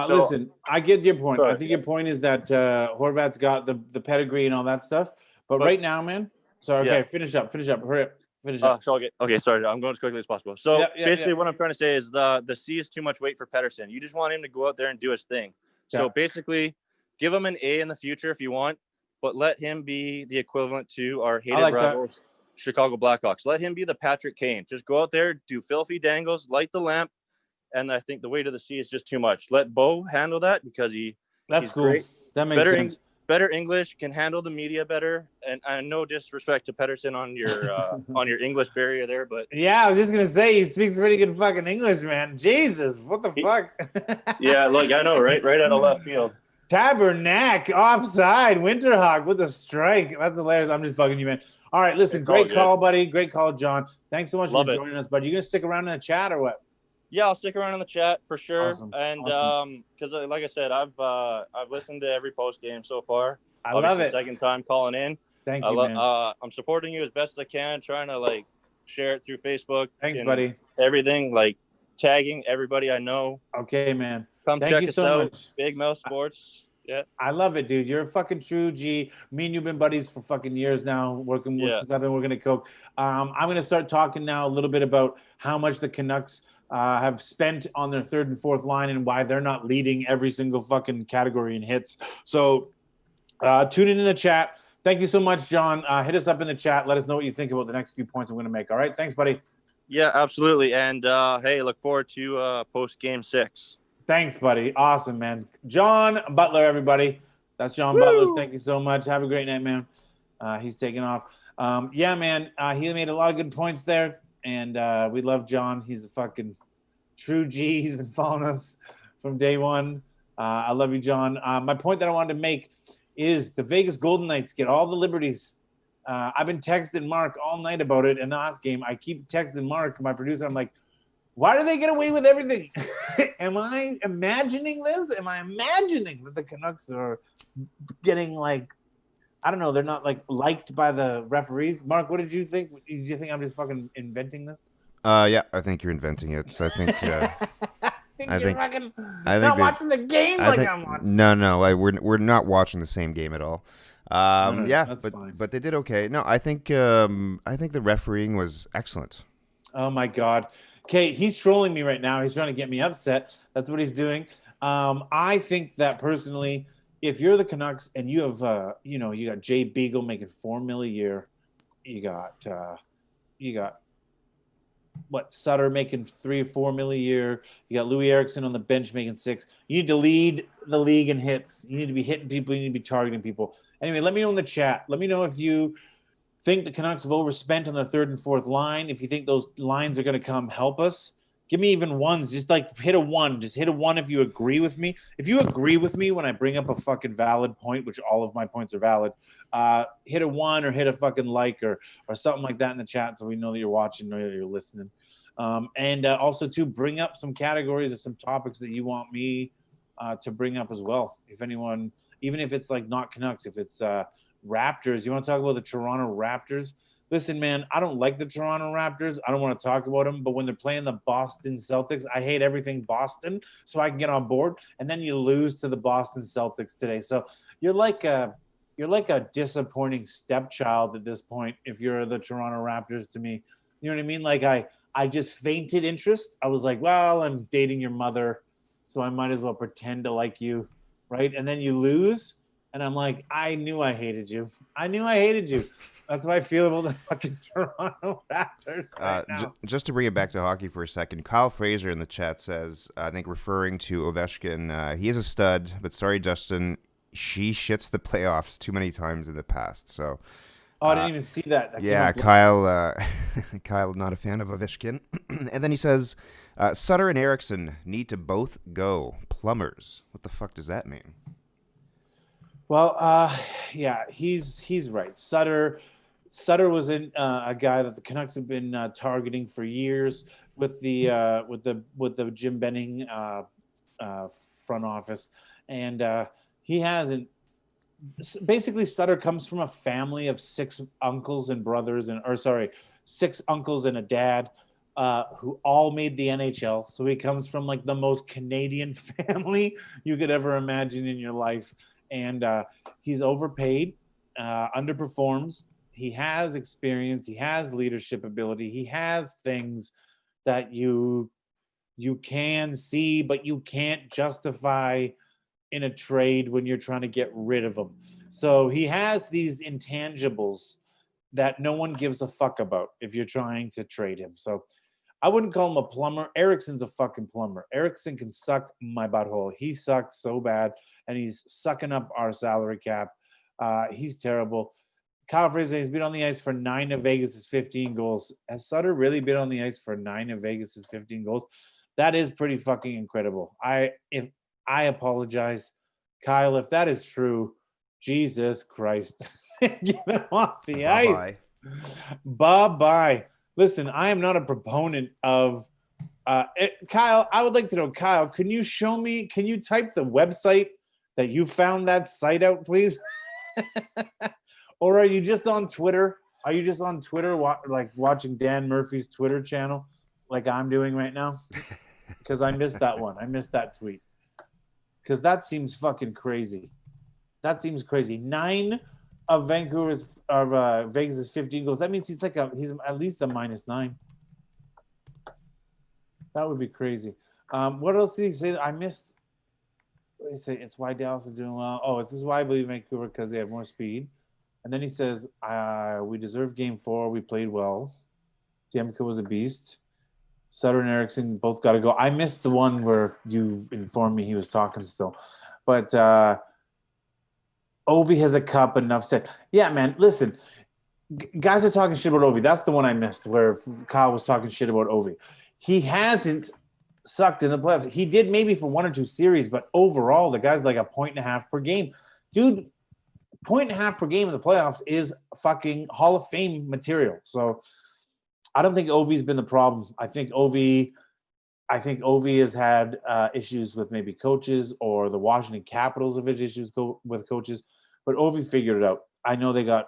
Listen, I get your point. I think your point is that Horvat's got the pedigree and all that stuff. But right now, man. Sorry. Okay, finish up. Hurry up. Finish up. Okay, sorry. I'm going as quickly as possible. So basically, what I'm trying to say is the C is too much weight for Pettersson. You just want him to go out there and do his thing. So basically, give him an A in the future if you want, but let him be the equivalent to our hated rivals, Chicago Blackhawks. Let him be the Patrick Kane. Just go out there, do filthy dangles, light the lamp, and I think the weight of the sea is just too much. Let Bo handle that because he's cool. Great. That makes sense. Better English, can handle the media better, and no disrespect to Pettersson on your on your English barrier there, but I was just gonna say he speaks pretty good fucking English, man. Jesus, what the fuck? Yeah, look, I know, right out of left field. Tabernacle offside, Winterhawk with a strike. That's hilarious. I'm just bugging you, man. All right, listen, great call, buddy. Great call, John. Thanks so much for joining us, bud. You gonna stick around in the chat or what? Yeah, I'll stick around in the chat for sure. Awesome. And because like I said, I've listened to every post game so far. I love it. Second time calling in. Thank you, man. I'm supporting you as best as I can, trying to share it through Facebook. Thanks, buddy. Everything, tagging everybody I know. Okay, man. Come check us out. Big Mouth Sports. Yeah. I love it, dude. You're a fucking true G. Me and you've been buddies for fucking years now, since I've been working at Coke. I'm going to start talking now a little bit about how much the Canucks have spent on their third and fourth line and why they're not leading every single fucking category in hits. So tune in the chat. Thank you so much, John. Hit us up in the chat. Let us know what you think about the next few points I'm going to make. All right. Thanks, buddy. Yeah, absolutely. And hey, look forward to post game 6. Thanks, buddy. Awesome, man. John Butler, everybody. That's John Butler. Thank you so much. Have a great night, man. He's taking off. Yeah, man. He made a lot of good points there. And we love John. He's a fucking true G. He's been following us from day one. I love you, John. My point that I wanted to make is the Vegas Golden Knights get all the liberties. I've been texting Mark all night about it in the last game. I keep texting Mark, my producer. I'm like, why do they get away with everything? Am I imagining this? Am I imagining that the Canucks are getting I don't know, they're not liked by the referees? Mark, what did you think? Did you think I'm just fucking inventing this? Yeah, I think you're inventing it. So I think You're fucking I think not watching the game I'm watching. No, we're not watching the same game at all. Yeah, that's fine. But they did okay. No, I think the refereeing was excellent. Oh my God. Okay, he's trolling me right now. He's trying to get me upset. That's what he's doing. I think that personally, if you're the Canucks and you have, you got Jay Beagle making $4 million a year, you got Sutter making $3 or $4 million a year. You got Louis Eriksson on the bench making $6 million. You need to lead the league in hits. You need to be hitting people. You need to be targeting people. Anyway, let me know in the chat. Let me know if you think the Canucks have overspent on the third and fourth line. If you think those lines are going to come help us, give me even ones. Just like hit a 1. Just hit a 1 if you agree with me. If you agree with me when I bring up a fucking valid point, which all of my points are valid, hit a 1 or hit a fucking like or something like that in the chat so we know that you're watching, know that you're listening. And also to bring up some categories or some topics that you want me to bring up as well. If anyone, even if it's like not Canucks, if it's Raptors, you want to talk about the Toronto Raptors? Listen, man, I don't like the Toronto Raptors. I don't want to talk about them, but when they're playing the Boston Celtics, I hate everything Boston, so I can get on board. And then you lose to the Boston Celtics today. So you're like a disappointing stepchild at this point if you're the Toronto Raptors to me. You know what I mean? Like I just fainted interest. I was like, well, I'm dating your mother, so I might as well pretend to like you, right? And then you lose. And I'm like, I knew I hated you. That's how I feel about the fucking Toronto Raptors right now. Just to bring it back to hockey for a second, Kyle Fraser in the chat says, I think referring to Ovechkin, he is a stud, but sorry, Justin, she shits the playoffs too many times in the past. So, I didn't even see that. Yeah, Kyle, Kyle, not a fan of Ovechkin. And then he says, Sutter and Eriksson need to both go. Plumbers. What the fuck does that mean? Well, yeah, he's right. Sutter was in a guy that the Canucks have been targeting for years with the Jim Benning front office, and he hasn't. Basically, Sutter comes from a family of 6 uncles and brothers, 6 uncles and a dad who all made the NHL. So he comes from like the most Canadian family you could ever imagine in your life. And he's overpaid, underperforms. He has experience. He has leadership ability. He has things that you can see, but you can't justify in a trade when you're trying to get rid of him. So he has these intangibles that no one gives a fuck about if you're trying to trade him. So I wouldn't call him a plumber. Eriksson's a fucking plumber. Eriksson can suck my butthole. He sucks so bad, and he's sucking up our salary cap. He's terrible. Kyle Fraser, he's been on the ice for 9 of Vegas's 15 goals. Has Sutter really been on the ice for 9 of Vegas's 15 goals? That is pretty fucking incredible. I apologize, Kyle, if that is true. Jesus Christ. Get him off the ice. Bye-bye. Listen, I am not a proponent of Kyle, I would like to know, Kyle, can you type the website that you found that site out, please? Or are you just on Twitter? Are you just on Twitter watching Dan Murphy's Twitter channel like I'm doing right now? Because I missed that one. I missed that tweet. Because that seems fucking crazy. That seems crazy. 9 of Vegas's 15 goals. That means he's at least a -9. That would be crazy. What else did he say? I missed. What did he say? It's why Dallas is doing well. Oh, this is why I believe Vancouver, because they have more speed. And then he says, we deserved game 4. We played well. Demko was a beast. Sutter and Eriksson both got to go. I missed the one where you informed me he was talking still. But Ovi has a cup, enough said. Yeah, man, listen. Guys are talking shit about Ovi. That's the one I missed where Kyle was talking shit about Ovi. He hasn't sucked in the playoffs. He did maybe for 1 or 2 series, but overall, the guy's like a 1.5 per game. Dude, 1.5 per game in the playoffs is fucking Hall of Fame material. So I don't think Ovi's been the problem. I think Ovi has had issues with maybe coaches, or the Washington Capitals have had issues with coaches, but Ovi figured it out. I know they got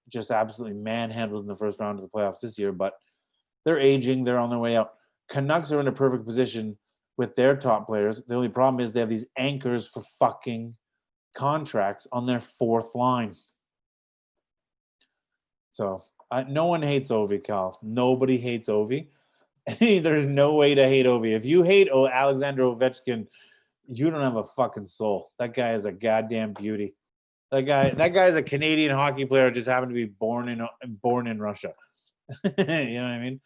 just absolutely manhandled in the first round of the playoffs this year, but they're aging. They're on their way out. Canucks are in a perfect position with their top players. The only problem is they have these anchors for fucking contracts on their fourth line. So no one hates Ovi, Cal. Nobody hates Ovi. There's no way to hate Ovi. If you hate Alexander Ovechkin, you don't have a fucking soul. That guy is a goddamn beauty. That guy is a Canadian hockey player, just happened to be born in Russia. You know what I mean?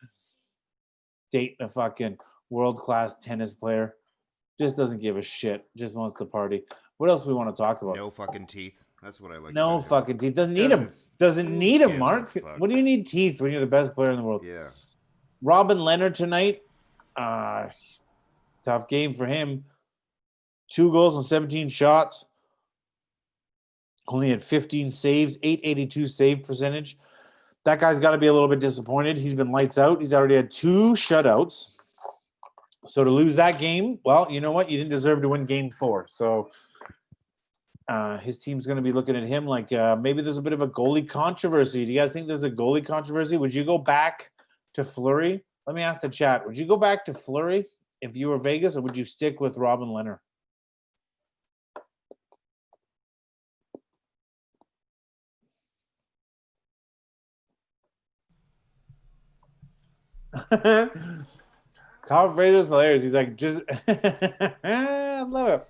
Dating a fucking world-class tennis player. Just doesn't give a shit. Just wants to party. What else we want to talk about? No fucking teeth. That's what I like. No fucking teeth. Doesn't need them. Doesn't need them, Mark. What do you need teeth when you're the best player in the world? Yeah. Robin Leonard tonight. Tough game for him. 2 goals and 17 shots. Only had 15 saves, 882 save percentage. That guy's got to be a little bit disappointed. He's been lights out. He's already had 2 shutouts. So to lose that game, well, you know what? You didn't deserve to win game 4. So his team's going to be looking at him like maybe there's a bit of a goalie controversy. Do you guys think there's a goalie controversy? Would you go back to Fleury? Let me ask the chat. Would you go back to Fleury if you were Vegas, or would you stick with Robin Leonard? Kyle Fraser's hilarious. He's like, just I love it.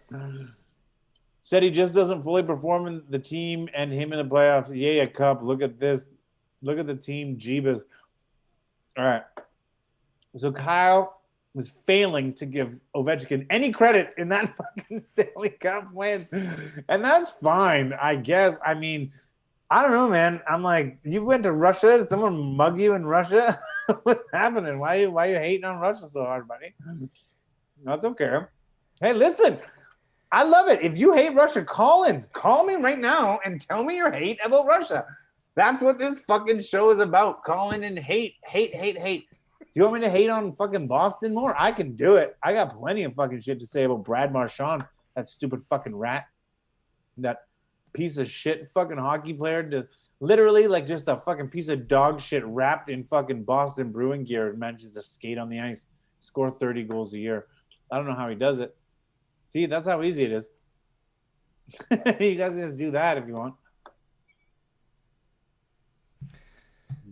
Said he just doesn't fully perform in the team and him in the playoffs. Yay, a cup. Look at this. Look at the team, Jeebus. All right. So Kyle was failing to give Ovechkin any credit in that fucking Stanley Cup win. And that's fine, I guess. I mean, I don't know, man. I'm like, you went to Russia? Did someone mug you in Russia? What's happening? Why are you hating on Russia so hard, buddy? That's okay. Hey, listen, I love it. If you hate Russia, call in. Call me right now and tell me your hate about Russia. That's what this fucking show is about. Call in and hate. Do you want me to hate on fucking Boston more? I can do it. I got plenty of fucking shit to say about Brad Marchand, that stupid fucking rat. That piece of shit fucking hockey player, to literally like just a fucking piece of dog shit wrapped in fucking Boston Bruin gear and manages to skate on the ice, score 30 goals a year. I don't know how he does it. See, that's how easy it is. You guys can just do that if you want.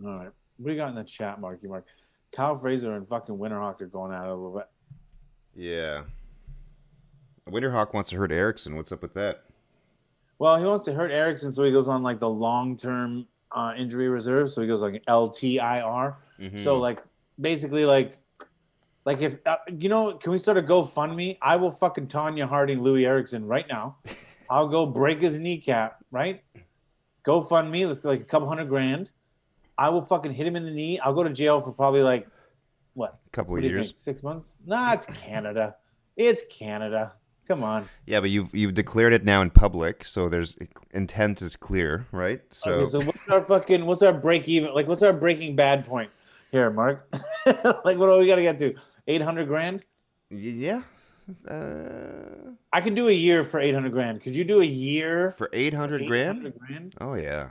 All right. What do you got in the chat, Marky Mark? Kyle Fraser and fucking Winterhawk are going at it a little bit. Yeah. Winterhawk wants to hurt Erickson. What's up with that? Well, he wants to hurt Erickson, so he goes on like the long-term injury reserve. So he goes like LTIR. Mm-hmm. So like basically like if can we start a GoFundMe? I will fucking Tanya Harding Louis Erickson right now. I'll go break his kneecap, right? GoFundMe. Let's go like a couple $100,000. I will fucking hit him in the knee. I'll go to jail for probably like what? A couple of years. 6 months? Nah, it's Canada. It's Canada. Come on. Yeah, but you've declared it now in public, so there's intent is clear, right? So, okay, so what's our break even? Like, what's our Breaking Bad point here, Mark? Like, what do we got to get to? $800,000? Yeah. I could do a year for $800,000. Could you do a year for $800,000? $800,000? Oh yeah.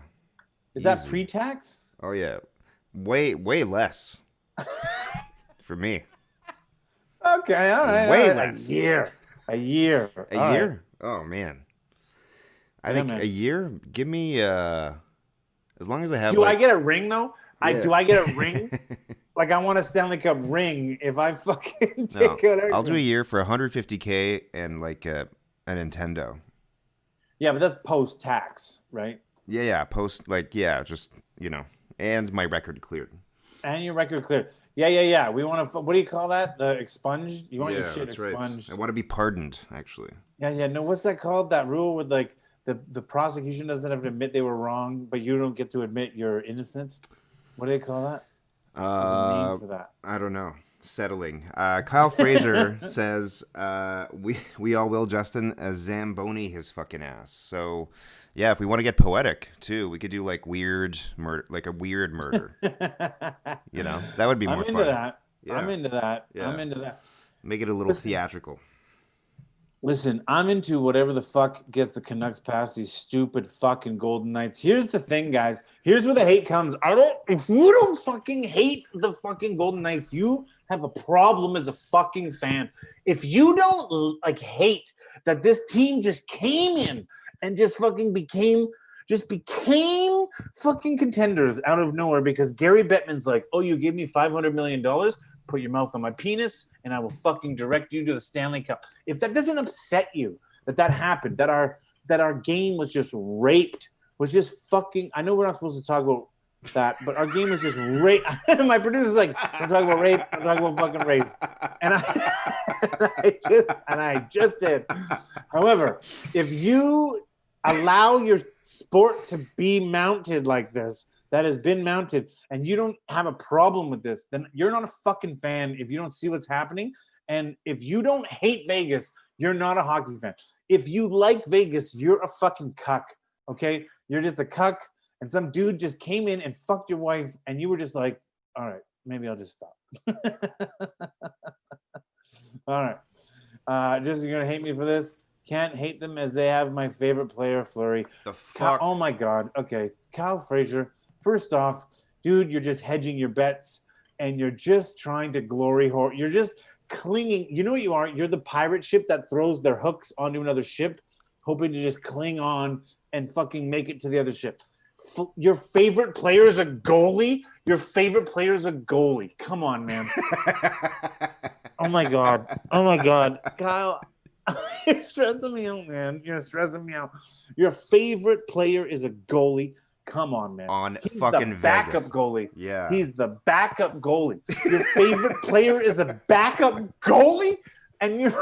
Is that pre-tax? Oh yeah, way less for me. Okay, all right. Way less. A year. A year? Oh man. I think a year. Give me as long as I have. Do I get a ring though? Yeah. Do I get a ring? Like I want a Stanley Cup ring if I fucking take it. I'll do a year for $150K and like a Nintendo. Yeah, but that's post-tax, right? Yeah. Just and my record cleared. And your record cleared. Yeah. We want to. What do you call that? The expunged. You want your shit that's expunged. Right. I want to be pardoned, actually. Yeah. No, what's that called? That rule with like the prosecution doesn't have to admit they were wrong, but you don't get to admit you're innocent. What do they call that? There's a name for that. I don't know. Settling. Kyle Fraser says, we all will, Justin, Zamboni his fucking ass. So, yeah, if we want to get poetic, too, we could do, like, weird murder, like a weird murder. That would be more fun. I'm into that. Yeah. I'm into that. Yeah. I'm into that. Make it a little theatrical. Listen, I'm into whatever the fuck gets the Canucks past these stupid fucking Golden Knights. Here's the thing, guys. Here's where the hate comes. If you don't fucking hate the fucking Golden Knights, you have a problem as a fucking fan. If you don't like hate that this team just came in and just fucking became fucking contenders out of nowhere because Gary Bettman's like, oh, you gave me $500 million? Put your mouth on my penis and I will fucking direct you to the Stanley Cup. If that doesn't upset you that happened, that our game was just raped, was just fucking, I know we're not supposed to talk about that, but our game was just raped. My producer's like, we're talking about rape, we're talking about fucking race. And I just did. However, if you allow your sport to be mounted like this, that has been mounted, and you don't have a problem with this, then you're not a fucking fan if you don't see what's happening. And if you don't hate Vegas, you're not a hockey fan. If you like Vegas, you're a fucking cuck, okay? You're just a cuck, and some dude just came in and fucked your wife, and you were just like, all right, maybe I'll just stop. All right. Just you're going to hate me for this? Can't hate them as they have my favorite player, Fleury. The fuck? Oh, my God. Okay, Kyle Frazier. First off, dude, you're just hedging your bets and you're just trying to glory hole. You're just clinging. You know what you are? You're the pirate ship that throws their hooks onto another ship, hoping to just cling on and fucking make it to the other ship. Your favorite player is a goalie? Your favorite player is a goalie. Come on, man. Oh, my God. Oh, my God. Kyle, you're stressing me out, man. You're stressing me out. Your favorite player is a goalie. Come on, man. He's fucking the backup Vegas. Goalie. Yeah. He's the backup goalie. Your favorite player is a backup goalie? And you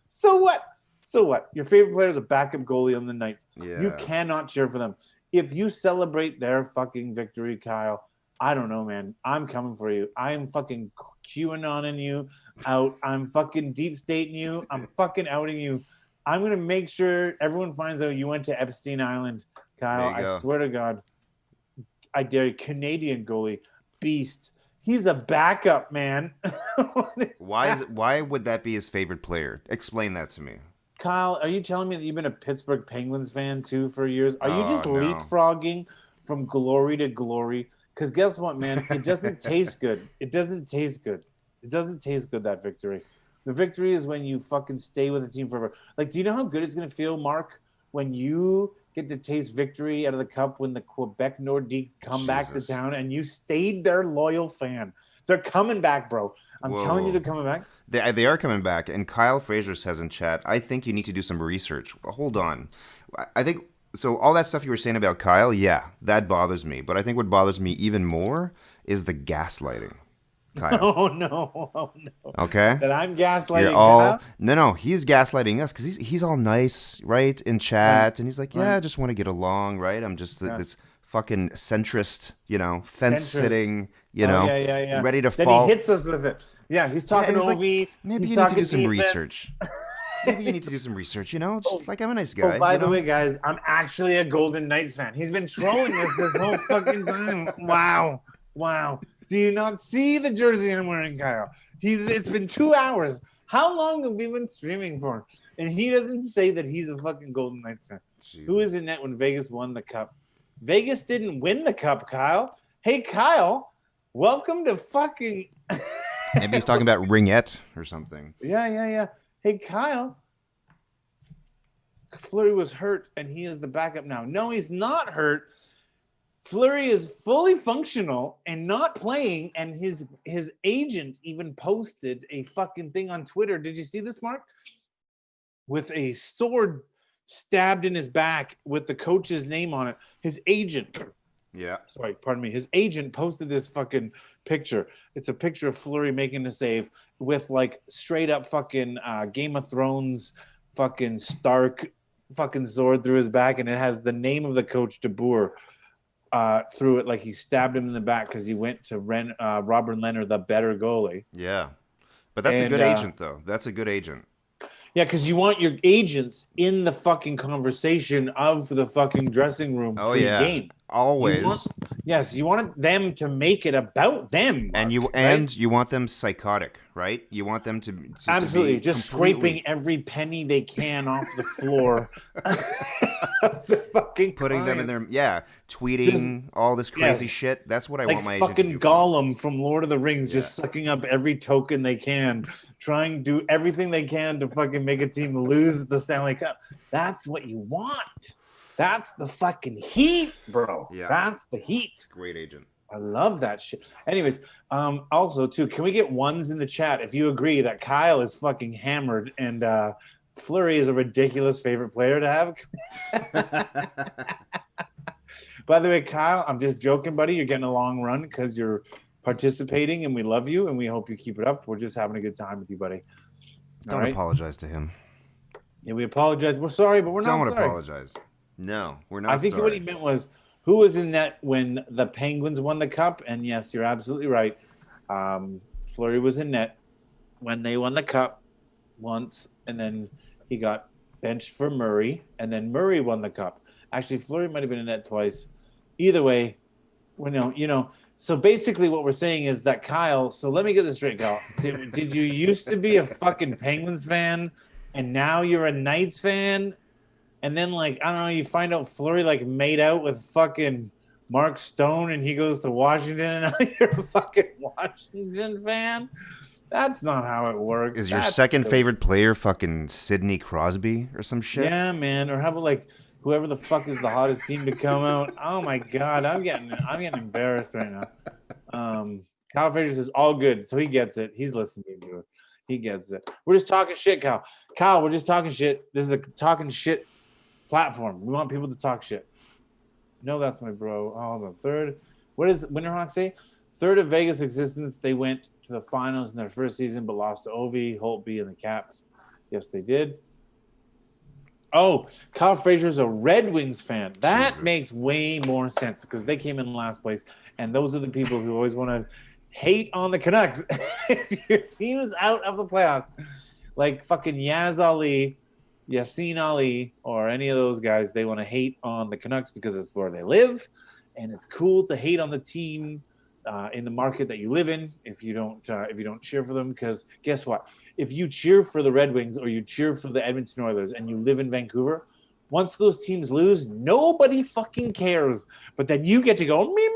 So what? So what? Your favorite player is a backup goalie on the Knights. Yeah. You cannot cheer for them. If you celebrate their fucking victory, Kyle, I don't know, man. I'm coming for you. I am fucking QAnoning you out. I'm fucking deep stating you. I'm fucking outing you. I'm going to make sure everyone finds out you went to Epstein Island. Kyle, I swear to God, I dare you. Canadian goalie, beast. He's a backup, man. Why would that be his favorite player? Explain that to me. Kyle, are you telling me that you've been a Pittsburgh Penguins fan too for years? Are you just leapfrogging from glory to glory? Because guess what, man? It doesn't taste good. It doesn't taste good. It doesn't taste good, that victory. The victory is when you fucking stay with the team forever. Like, do you know how good it's going to feel, Mark, when you get to taste victory out of the cup when the Quebec Nordiques come back to town and you stayed their loyal fan? They're coming back, bro. I'm telling you they're coming back. They are coming back. And Kyle Frazier says in chat, I think you need to do some research. Hold on. I think, so all that stuff you were saying about Kyle, yeah, that bothers me. But I think what bothers me even more is the gaslighting. Kyle. Oh no! Okay. That I'm gaslighting. You're all Kyle? no. He's gaslighting us because he's all nice, right, in chat, and he's like, yeah, I just want to get along, right? I'm just this fucking centrist, fence sitting, ready to fall. Then he hits us with it. Yeah, he's talking to Ovi. Maybe you need to do some research. Maybe you need to do some research, just like I'm a nice guy. Oh, by the way, guys, I'm actually a Golden Knights fan. He's been trolling us this whole fucking time. Wow. Do you not see the jersey I'm wearing, Kyle? It's been 2 hours. How long have we been streaming for? And he doesn't say that he's a fucking Golden Knights fan. Jesus. Who is in net when Vegas won the cup? Vegas didn't win the cup, Kyle. Hey, Kyle, welcome to fucking... Maybe he's talking about Ringette or something. Yeah. Hey, Kyle. Fleury was hurt, and he is the backup now. No, he's not hurt. Fleury is fully functional and not playing, and his agent even posted a fucking thing on Twitter. Did you see this, Mark? With a sword stabbed in his back with the coach's name on it. His agent. His agent posted this fucking picture. It's a picture of Fleury making a save with like straight up fucking Game of Thrones fucking Stark fucking sword through his back, and it has the name of the coach, DeBoer. Through it, like he stabbed him in the back because he went to Robert Leonard, the better goalie. Yeah, but that's a good agent, though. That's a good agent. Yeah, because you want your agents in the fucking conversation of the fucking dressing room pre-game. Always. You want them to make it about them, Mark, and you want them psychotic, right? You want them to absolutely be just completely... scraping every penny they can off the floor. The fucking putting them in clients. their tweeting all this crazy Yes. shit. That's what I Like want my agent to do. fucking Gollum from Lord of the Rings, Yeah. just sucking up every token they can, trying to do everything they can to fucking make a team lose the Stanley Cup. That's what you want. That's the fucking heat, bro. Yeah. That's the heat. Great agent. I love that shit. Anyways, also too, can we get ones in the chat if you agree that Kyle is fucking hammered and Fleury is a ridiculous favorite player to have? By the way, Kyle, I'm just joking, buddy. You're getting a long run because you're participating, and we love you, and we hope you keep it up. We're just having a good time with you, buddy. Don't apologize to him. Yeah, we apologize. We're sorry, but we're not sorry. Don't apologize. No, we're not. I think what he meant was who was in net when the Penguins won the cup, and yes, you're absolutely right. Fleury was in net when they won the cup once, and then he got benched for Murray, and then Murray won the cup. Actually, Fleury might have been in net twice. Either way, so basically what we're saying is that Kyle, so let me get this straight, Kyle. Did you used to be a fucking Penguins fan and now you're a Knights fan? And then I don't know, you find out Fleury made out with fucking Mark Stone and he goes to Washington and now you're a fucking Washington fan? That's not how it works. Is your second favorite player fucking Sidney Crosby or some shit? Yeah, man. Or how about whoever the fuck is the hottest team to come out? Oh my god, I'm getting embarrassed right now. Kyle Fraser says all good, so he gets it. He's listening to us. He gets it. We're just talking shit, Kyle. Kyle, we're just talking shit. This is a talking shit platform. We want people to talk shit. No, that's my bro. Oh, the third. What does Winterhawk say? Third of Vegas existence. They went to the finals in their first season, but lost to Ovi, Holtby, and the Caps. Yes, they did. Oh, Kyle Fraser's a Red Wings fan. That makes way more sense because they came in last place, and those are the people who always want to hate on the Canucks. If your team is out of the playoffs, like fucking Yassine Ali, or any of those guys, they want to hate on the Canucks because it's where they live, and it's cool to hate on the team in the market that you live in if you don't cheer for them. Because guess what? If you cheer for the Red Wings or you cheer for the Edmonton Oilers and you live in Vancouver, once those teams lose, nobody fucking cares. But then you get to go, me.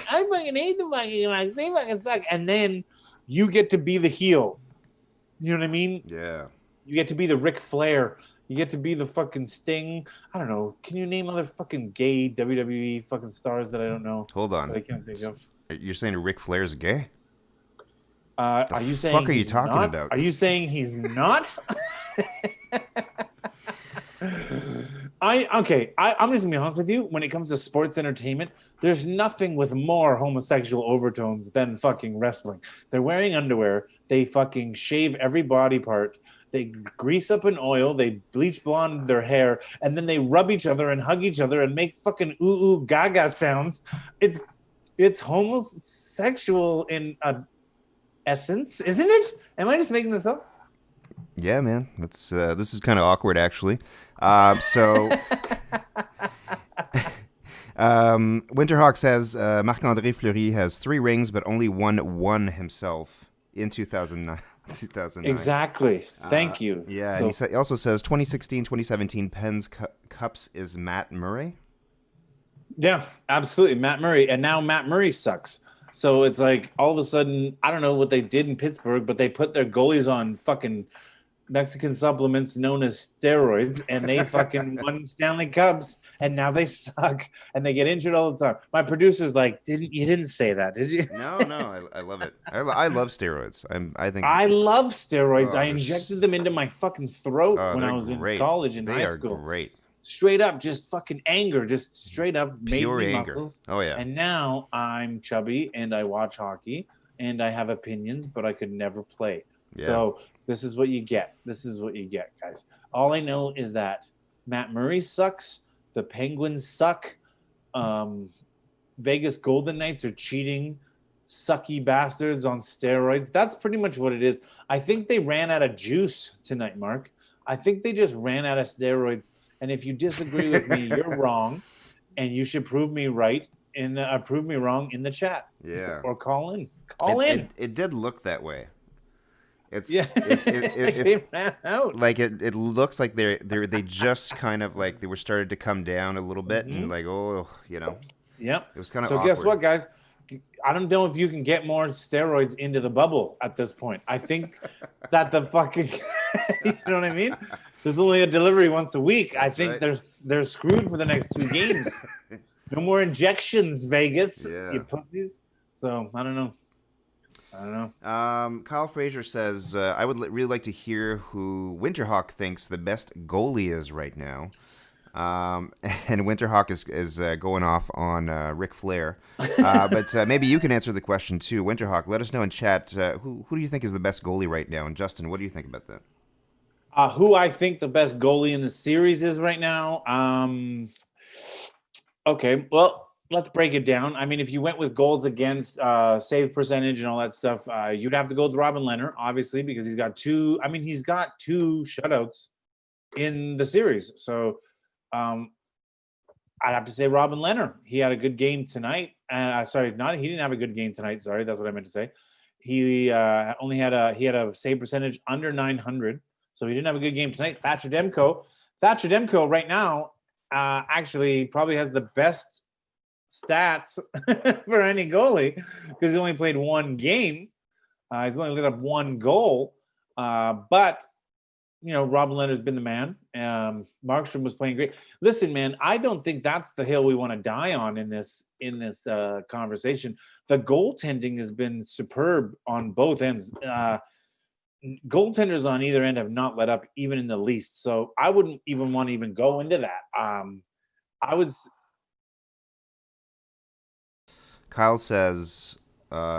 I fucking hate the fucking guys. They fucking suck. And then you get to be the heel. You know what I mean? Yeah. You get to be the Ric Flair. You get to be the fucking Sting. I don't know. Can you name other fucking gay WWE fucking stars that I don't know? Hold on. That I can't think of. You're saying Ric Flair's gay? Are you saying? What the fuck are you talking about? Are you saying he's not? I'm just gonna be honest with you. When it comes to sports entertainment, there's nothing with more homosexual overtones than fucking wrestling. They're wearing underwear. They fucking shave every body part. They grease up in oil. They bleach blonde their hair, and then they rub each other and hug each other and make fucking ooh ooh gaga sounds. It's homosexual in essence, isn't it? Am I just making this up? Yeah, man. This is kind of awkward, actually. Winterhawk says Marc-André Fleury has 3 rings, but only won himself in 2009. Exactly. Thank you. Yeah, and he also says 2016-2017 Penn's Cups is Matt Murray. Yeah, absolutely. Matt Murray. And now Matt Murray sucks. So it's like all of a sudden, I don't know what they did in Pittsburgh, but they put their goalies on fucking Mexican supplements known as steroids, and they fucking won Stanley Cups, and now they suck, and they get injured all the time. My producer's like, you didn't say that, did you? No, I love it. I love steroids. I love steroids. I injected them into my fucking throat when I was in college and high school. They are great. Straight up, just fucking anger, just straight up made Pure me anger. muscles. Oh yeah. And now I'm chubby and I watch hockey and I have opinions, but I could never play. Yeah. So this is what you get. This is what you get, guys. All I know is that Matt Murray sucks. The Penguins suck. Vegas Golden Knights are cheating, sucky bastards on steroids. That's pretty much what it is. I think they ran out of juice tonight, Mark. I think they just ran out of steroids. And if you disagree with me, you're wrong, and you should prove me right prove me wrong in the chat. Yeah. Or call in. Call in. It did look that way. Yeah. They ran out. Like it looks like they just kind of like they were started to come down a little bit and like, oh, Yep. It was kind of so awkward. Guess what, guys? I don't know if you can get more steroids into the bubble at this point. I think that the fucking, you know what I mean? There's only a delivery once a week. That's I think right. they're screwed for the next 2 games. No more injections, Vegas, Yeah. you pussies. So I don't know. Kyle Fraser says, I would really like to hear who Winterhawk thinks the best goalie is right now. And Winterhawk is going off on Ric Flair. But maybe you can answer the question too. Winterhawk, let us know in chat, who do you think is the best goalie right now? And Justin, what do you think about that? Who I think the best goalie in the series is right now? Okay, well, let's break it down. I mean, if you went with goals against, save percentage and all that stuff, you'd have to go with Robin Lehner, obviously, because he's got two shutouts in the series. So I'd have to say Robin Lehner. He had a good game tonight. He didn't have a good game tonight. Sorry, that's what I meant to say. He only had a save percentage under 900, so he didn't have a good game tonight. Thatcher Demko right now actually probably has the best stats for any goalie because he only played 1 game. He's only lit up 1 goal, but Robin Lehner's been the man. Markstrom was playing great. Listen, man, I don't think that's the hill we want to die on in this conversation. The goaltending has been superb on both ends. Goaltenders on either end have not let up even in the least. So I wouldn't even want to even go into that. I would. Kyle says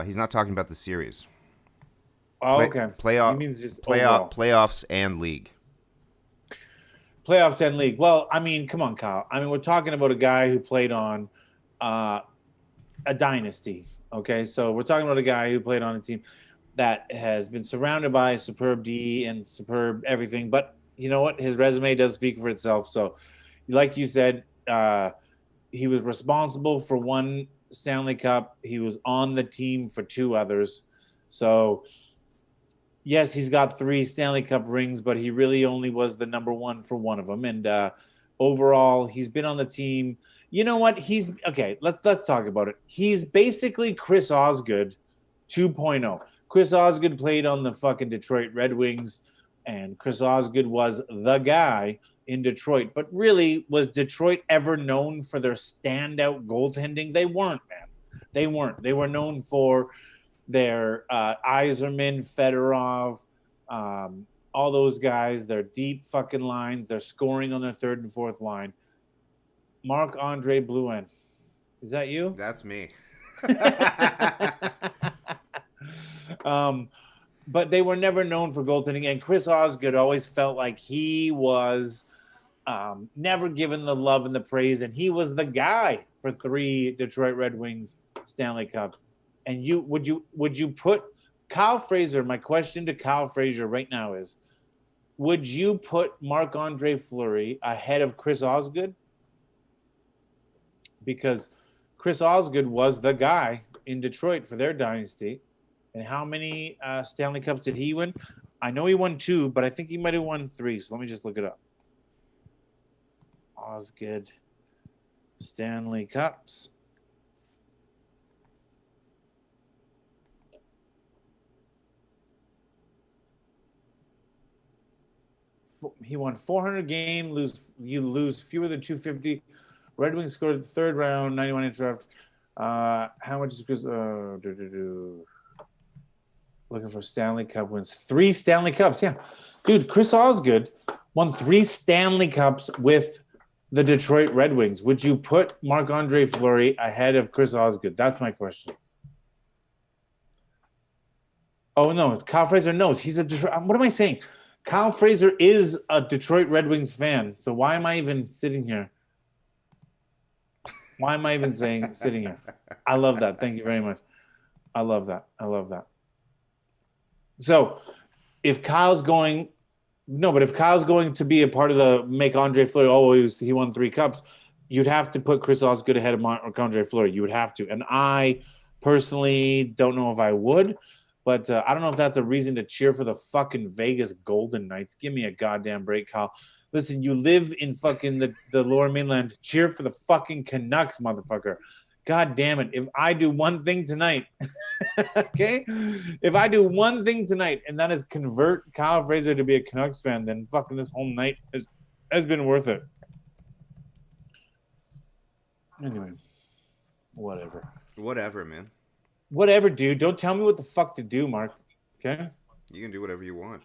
he's not talking about the series. Oh, okay. Playoffs and league. Playoffs and league. Well, I mean, come on, Kyle. I mean, we're talking about a guy who played on a dynasty. Okay, so we're talking about a guy who played on a team that has been surrounded by superb D and superb everything. But you know what? His resume does speak for itself. So, like you said, he was responsible for 1 Stanley Cup. He was on the team for 2 others. So, yes, he's got 3 Stanley Cup rings, but he really only was the number 1 for 1 of them. And overall, he's been on the team. You know what? Let's talk about it. He's basically Chris Osgood 2.0. Chris Osgood played on the fucking Detroit Red Wings, and Chris Osgood was the guy in Detroit. But really, was Detroit ever known for their standout goaltending? They weren't, man. They weren't. They were known for their Yzerman, Fedorov, all those guys, their deep fucking lines, their scoring on their 3rd and 4th line. Marc-Andre Blouin. Is that you? That's me. But they were never known for goaltending. And Chris Osgood always felt like he was never given the love and the praise. And he was the guy for 3 Detroit Red Wings Stanley Cups. And would you put Kyle Fraser? My question to Kyle Fraser right now is, would you put Marc-Andre Fleury ahead of Chris Osgood? Because Chris Osgood was the guy in Detroit for their dynasty. And how many Stanley Cups did he win? I know he won 2, but I think he might have won 3. So let me just look it up. Osgood Stanley Cups. He won 400 games. You lose fewer than 250. Red Wings scored the 3rd round, 91 interrupt. How much is Chris? Looking for Stanley Cup wins. 3 Stanley Cups. Yeah, dude. Chris Osgood won 3 Stanley Cups with the Detroit Red Wings. Would you put Marc-Andre Fleury ahead of Chris Osgood? That's my question. Oh no, Kyle Fraser knows he's a Detroit. What am I saying? Kyle Fraser is a Detroit Red Wings fan. So why am I even sitting here? Why am I even sitting here? I love that. Thank you very much. I love that. So if Kyle's going to be a part of the make Andre Fleury, he won 3 cups, you'd have to put Chris Osgood ahead of Andre Fleury. You would have to. And I personally don't know if I would, but I don't know if that's a reason to cheer for the fucking Vegas Golden Knights. Give me a goddamn break, Kyle. Listen, you live in fucking the lower mainland. Cheer for the fucking Canucks, motherfucker. God damn it. If I do one thing tonight, okay? If I do one thing tonight, and that is convert Kyle Fraser to be a Canucks fan, then fucking this whole night has been worth it. Anyway, whatever. Whatever, man. Whatever, dude. Don't tell me what the fuck to do, Mark. Okay? You can do whatever you want.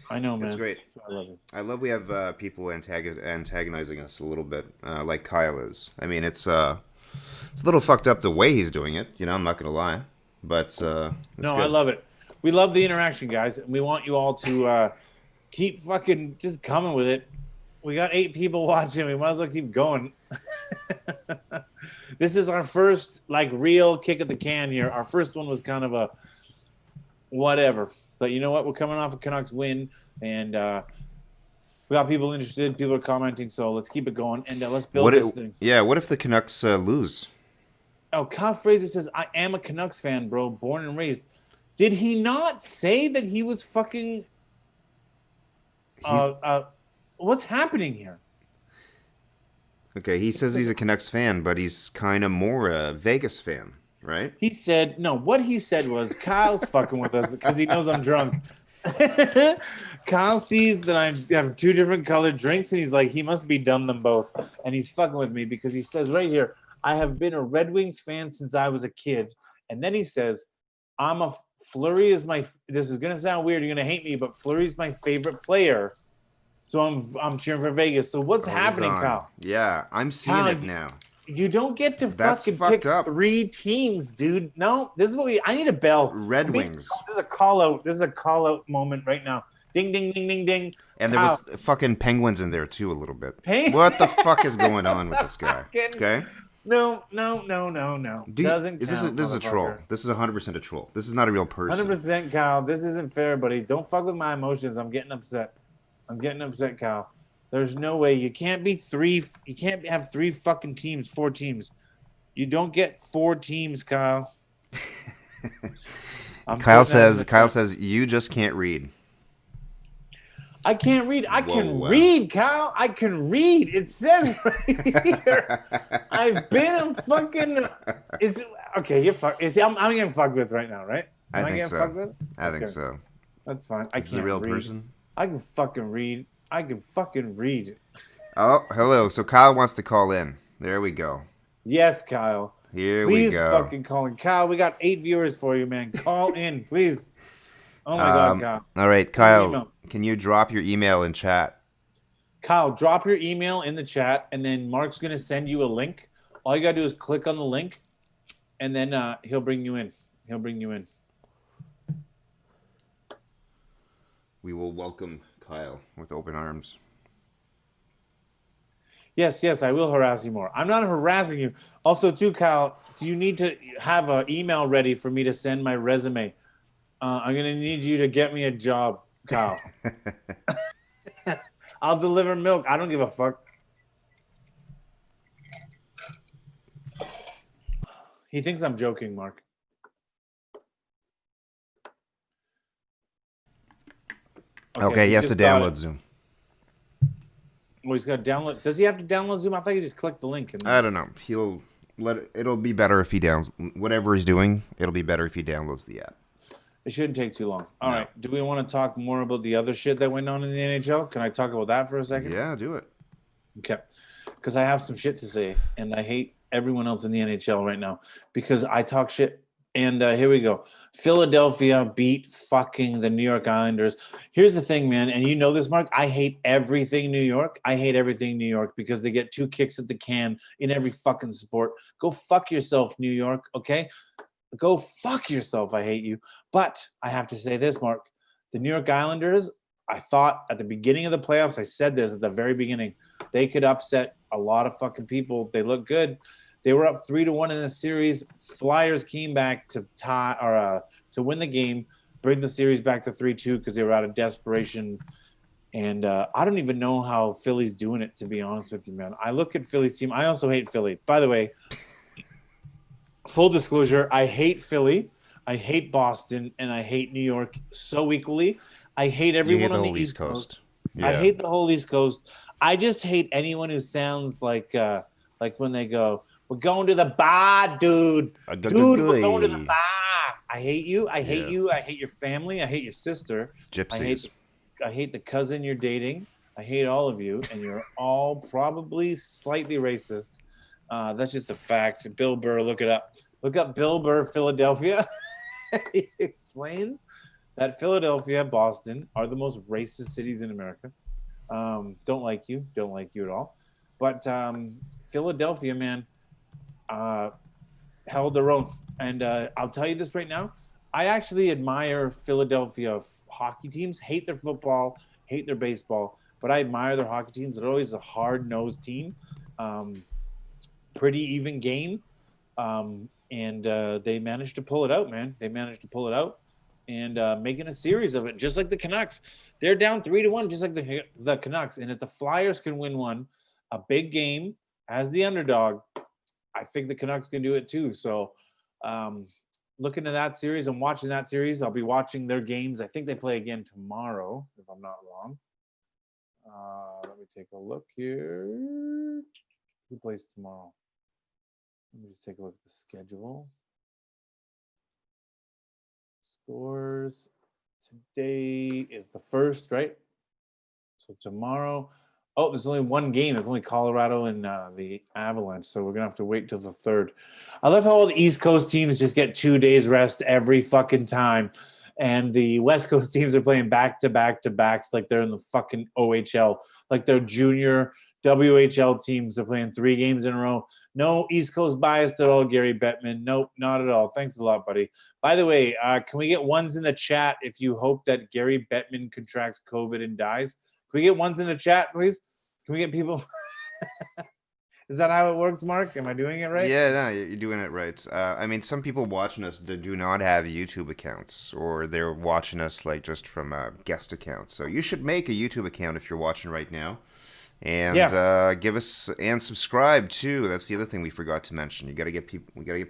I know, man. That's great. I love it. I love we have people antagonizing us a little bit, like Kyle is. I mean, it's a little fucked up the way he's doing it. You know, I'm not gonna lie, but no, good. I love it. We love the interaction, guys, and we want you all to keep fucking just coming with it. We got 8 people watching. We might as well keep going. This is our first real kick at the can here. Our first one was kind of a whatever. But you know what? We're coming off a Canucks win, and we got people interested. People are commenting, so let's keep it going, and let's build this thing. Yeah, what if the Canucks lose? Oh, Kyle Fraser says, I am a Canucks fan, bro, born and raised. Did he not say that he was fucking... what's happening here? Okay, he says he's a Canucks fan, but he's kind of more a Vegas fan. Right? He said, no, what he said was, Kyle's fucking with us because he knows I'm drunk. Kyle sees that I have 2 different colored drinks, and he's like, he must be done them both. And he's fucking with me because he says right here, I have been a Red Wings fan since I was a kid. And then he says, Fleury is my, this is going to sound weird, you're going to hate me, but Fleury's my favorite player. So I'm cheering for Vegas. So what's happening, Kyle? Yeah, I'm seeing it now. You don't get to fucking pick up 3 teams, dude. No, this is what I need a bell. Red Wings. This is a call out. This is a call out moment right now. Ding, ding, ding, ding, ding. And there was fucking Penguins in there too a little bit. What the fuck is going on with this guy? Okay. No. This is a troll. This is 100% a troll. This is not a real person. 100%, Kyle. This isn't fair, buddy. Don't fuck with my emotions. I'm getting upset, Kyle. There's no way. You can't be 3. You can't have 3 fucking teams, 4 teams. You don't get 4 teams, Kyle. Kyle says you just can't read. I can't read. I can read, Kyle. I can read. It says right here. I've been a fucking. Okay? You're fuck. I'm getting fucked with right now, right? I think so. I think so. That's fine. This is a real person. I can fucking read. Oh, hello. So Kyle wants to call in. There we go. Yes, Kyle. Please we go. Fucking call in. Kyle, we got 8 viewers for you, man. Call in, please. Oh, my God, Kyle. All right, Kyle, can you drop your email in chat? Kyle, drop your email in the chat, and then Mark's going to send you a link. All you got to do is click on the link, and then he'll bring you in. We will welcome Kyle with open arms. Yes, I will harass you more. I'm not harassing you. Also, too, Kyle, do you need to have an email ready for me to send my resume? I'm going to need you to get me a job, Kyle. I'll deliver milk. I don't give a fuck. He thinks I'm joking, Mark. Okay, he has to download Zoom. Well, he's got to download. Does he have to download Zoom? I thought he just clicked the link. I don't know. It'll be better if he whatever he's doing. It'll be better if he downloads the app. It shouldn't take too long. All right. Do we want to talk more about the other shit that went on in the NHL? Can I talk about that for a second? Yeah, do it. Okay. Because I have some shit to say, and I hate everyone else in the NHL right now because I talk shit. And here we go. Philadelphia beat fucking the New York Islanders. Here's the thing, man. And you know this, Mark. I hate everything New York. Because they get 2 kicks at the can in every fucking sport. Go fuck yourself, New York. Okay? Go fuck yourself. I hate you. But I have to say this, Mark. The New York Islanders, I thought at the beginning of the playoffs, I said this at the very beginning, they could upset a lot of fucking people. They look good. They were up 3-1 in the series. Flyers came back to tie or to win the game. bring the series back to 3-2 because they were out of desperation. And I don't even know how Philly's doing it, to be honest with you, man. I look at Philly's team. I also hate Philly. By the way, full disclosure, I hate Philly. I hate Boston, and I hate New York so equally. I hate everyone on the East Coast. Yeah. I hate the whole East Coast. I just hate anyone who sounds like when they go, "We're going to the bar, dude. Dude, we're going to the bar." I hate you. I hate you. I hate your family. I hate your sister. Gypsies. I hate the cousin you're dating. I hate all of you, and you're all probably slightly racist. That's just a fact. Bill Burr, look it up. Look up Bill Burr, Philadelphia. He explains that Philadelphia, Boston are the most racist cities in America. Don't like you at all. But Philadelphia, man, held their own. And I'll tell you this right now. I actually admire Philadelphia hockey teams. Hate their football, hate their baseball, but I admire their hockey teams. They're always a hard-nosed team. Pretty even game. And they managed to pull it out, man. They managed to pull it out and making a series of it, just like the Canucks. They're down 3-1, just like the Canucks. And if the Flyers can win one, a big game as the underdog, I think the Canucks can do it too. So looking at that series and watching that series, I'll be watching their games. I think they play again tomorrow, if I'm not wrong. Let me take a look here. Who plays tomorrow? Let me just take a look at the schedule. Scores. Today is the 1st, right? So tomorrow. Oh, there's only one game. There's only Colorado and the Avalanche. So we're going to have to wait till the 3rd. I love how all the East Coast teams just get 2 days rest every fucking time. And the West Coast teams are playing back-to-back-to-backs like they're in the fucking OHL. Like they're junior WHL teams are playing 3 games in a row. No East Coast bias at all, Gary Bettman. Nope, not at all. Thanks a lot, buddy. By the way, can we get ones in the chat if you hope that Gary Bettman contracts COVID and dies? Can we get ones in the chat, please? Can we get people? Is that how it works, Mark? Am I doing it right? Yeah, no, you're doing it right. I mean, some people watching us do not have YouTube accounts, or they're watching us like just from a guest account. So you should make a YouTube account if you're watching right now. And give us and subscribe too. That's the other thing we forgot to mention. We gotta get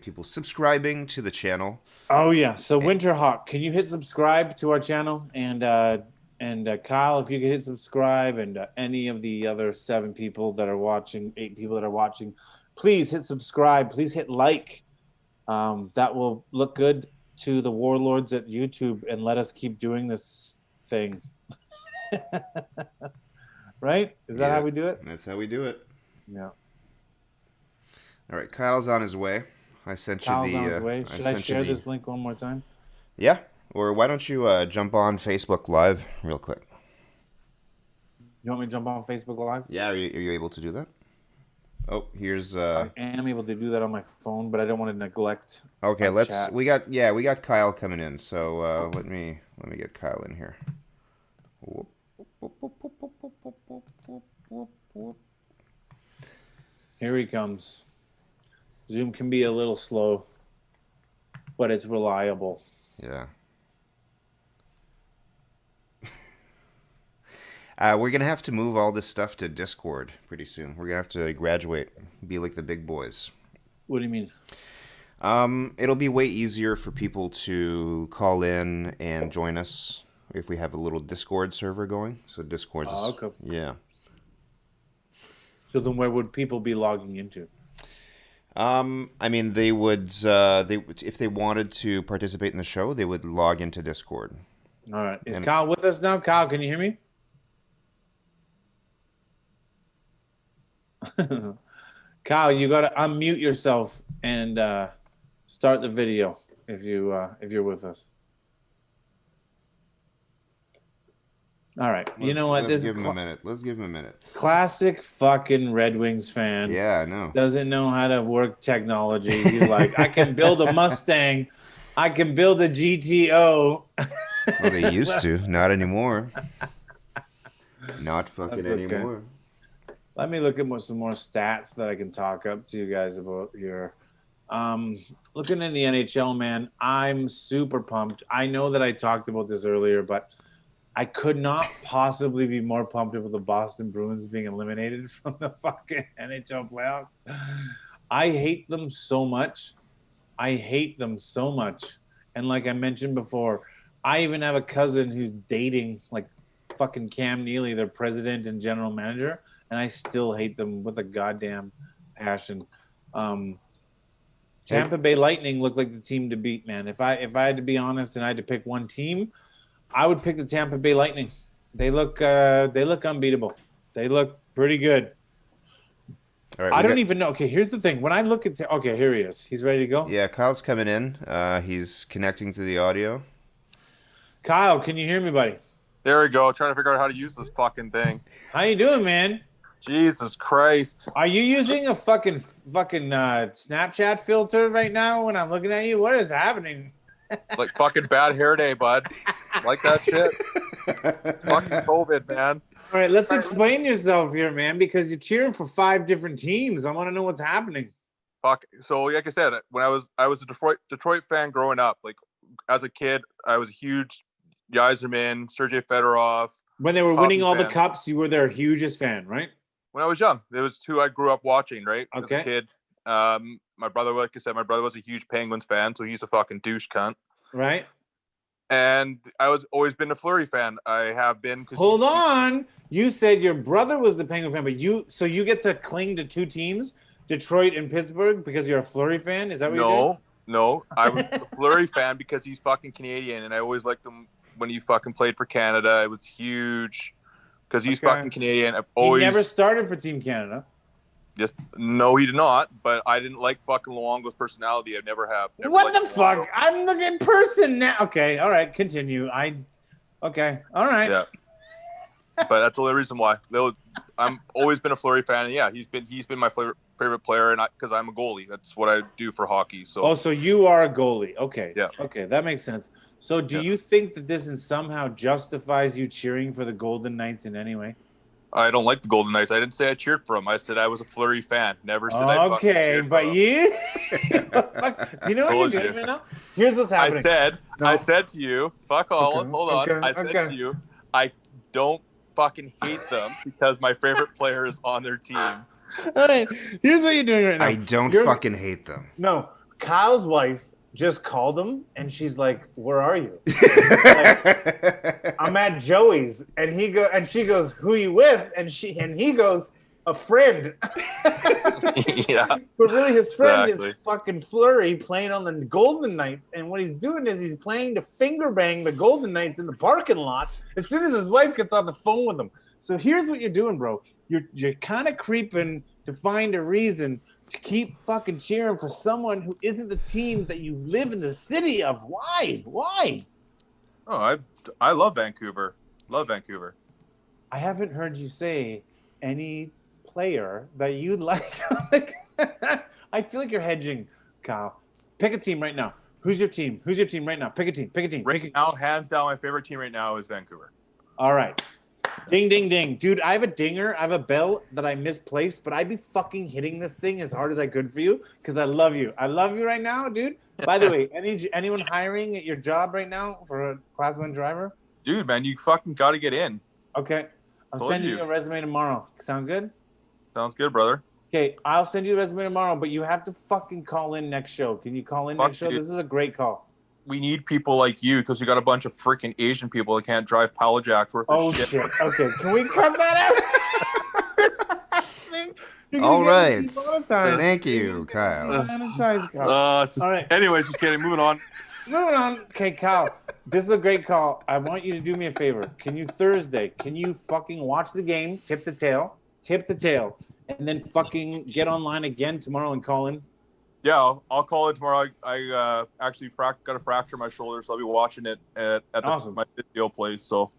people subscribing to the channel. Oh yeah. So Winterhawk, can you hit subscribe to our channel? And Kyle, if you could hit subscribe, and any of the other 7 people that are watching, 8 people that are watching, please hit subscribe. Please hit like. That will look good to the warlords at YouTube and let us keep doing this thing. Right? Is that how we do it? That's how we do it. Yeah. All right, Kyle's on his way. I sent Kyle's you the. On his way. Should I share this link one more time? Yeah. Or why don't you jump on Facebook Live real quick? You want me to jump on Facebook Live? Yeah. Are you able to do that? Oh, here's. I am able to do that on my phone, but I don't want to neglect. Okay, let's. Chat. We got Kyle coming in. So let me get Kyle in here. Whoop. Here he comes. Zoom can be a little slow, but it's reliable. Yeah. We're going to have to move all this stuff to Discord pretty soon. We're going to have to graduate, be like the big boys. What do you mean? It'll be way easier for people to call in and join us if we have a little Discord server going. So Discord's okay. Yeah. So then where would people be logging into? I mean, they would if they wanted to participate in the show, they would log into Discord. All right. Is Kyle with us now? Kyle, can you hear me? Kyle, you got to unmute yourself and start the video if you're with us. All right. You know what? Let's give him a minute. Let's give him a minute. Classic fucking Red Wings fan. Yeah, I know. Doesn't know how to work technology. He's like, I can build a Mustang. I can build a GTO. Well, they used to. Not anymore. Not fucking anymore. Let me look at some more stats that I can talk up to you guys about here. Looking in the NHL, man, I'm super pumped. I know that I talked about this earlier, but I could not possibly be more pumped about the Boston Bruins being eliminated from the fucking NHL playoffs. I hate them so much. And like I mentioned before, I even have a cousin who's dating like fucking Cam Neely, their president and general manager, and I still hate them with a goddamn passion. Tampa Bay Lightning look like the team to beat, man. If I had to be honest and I had to pick one team, I would pick the Tampa Bay Lightning. They look unbeatable. They look pretty good. All right, I don't even know. Okay, here's the thing. When I look at okay, here he is. He's ready to go. Yeah, Kyle's coming in. He's connecting to the audio. Kyle, can you hear me, buddy? There we go. Trying to figure out how to use this fucking thing. How you doing, man? Jesus Christ. Are you using a fucking Snapchat filter right now when I'm looking at you? What is happening? Like fucking bad hair day, bud. Like that shit. Fucking COVID, man. All right, let's explain yourself here, man, because you're cheering for 5 different teams. I want to know what's happening. Fuck. So, like I said, when I was a Detroit fan growing up. Like as a kid, I was a huge Yzerman, Sergei Fedorov. When they were winning all the cups, you were their hugest fan, right? When I was young, it was who I grew up watching, right? Okay. As a kid. My brother, like I said, was a huge Penguins fan, so he's a fucking douche cunt. Right. And I was always been a Fleury fan. I have been. Hold on. You said your brother was the Penguin fan, but you get to cling to 2 teams, Detroit and Pittsburgh, because you're a Fleury fan? Is that what you're doing? No. I was a Fleury fan because he's fucking Canadian, and I always liked him when he fucking played for Canada. It was huge because he's fucking Canadian. He never started for Team Canada. No, he did not. But I didn't like fucking Luongo's personality. I never have. What the fuck? I'm looking at person now. Okay, all right, continue. Okay, all right. Yeah. But that's the only reason why. I'm always been a Fleury fan, and yeah, he's been my favorite player, and because I'm a goalie, that's what I do for hockey. So. So you are a goalie. Okay. Yeah. Okay, that makes sense. So do you think that this somehow justifies you cheering for the Golden Knights in any way? I don't like the Golden Knights. I didn't say I cheered for them. I said I was a Fleury fan. Never said I fucking cheered for them. you? Do you know what you're doing right now? Here's what's happening. I said to you, fuck all. Hold on. I said to you, I don't fucking hate them because my favorite player is on their team. All right. Here's what you're doing right now. I don't fucking hate them. No. Kyle's wife just called him and she's like, "Where are you?" I'm at Joey's, and she goes, "Who you with?" And he goes, "A friend." Yeah. But really his friend is fucking Fleury playing on the Golden Knights, and what he's doing is he's playing to finger bang the Golden Knights in the parking lot as soon as his wife gets on the phone with him. So here's what you're doing, bro. You're kind of creeping to find a reason to keep fucking cheering for someone who isn't the team that you live in the city of. Why? Oh, I love Vancouver. I haven't heard you say any player that you like. I feel like you're hedging, Kyle. Pick a team right now. Who's your team right now? Pick a team. Right now, hands down, my favorite team right now is Vancouver. All right. Ding, ding, ding. Dude, I have a dinger. I have a bell that I misplaced, but I'd be fucking hitting this thing as hard as I could for you because I love you. I love you right now, dude. By the way, anyone hiring at your job right now for a Class 1 driver? Dude, man, you fucking got to get in. Okay. I'm sending you a resume tomorrow. Sound good? Sounds good, brother. Okay, I'll send you the resume tomorrow, but you have to fucking call in next show. Can you call in next show? This is a great call. We need people like you because we got a bunch of freaking Asian people that can't drive Palo Jacks worth of shit. Oh, shit. Okay, can we cut that out? All right. Thank you, Kyle. All right. Anyways, just kidding. Moving on. Okay, Kyle, this is a great call. I want you to do me a favor. Can you fucking watch the game, tip the tail, and then fucking get online again tomorrow and call in? Yeah, I'll call it tomorrow. I actually got a fracture in my shoulder, so I'll be watching it at my video place. So,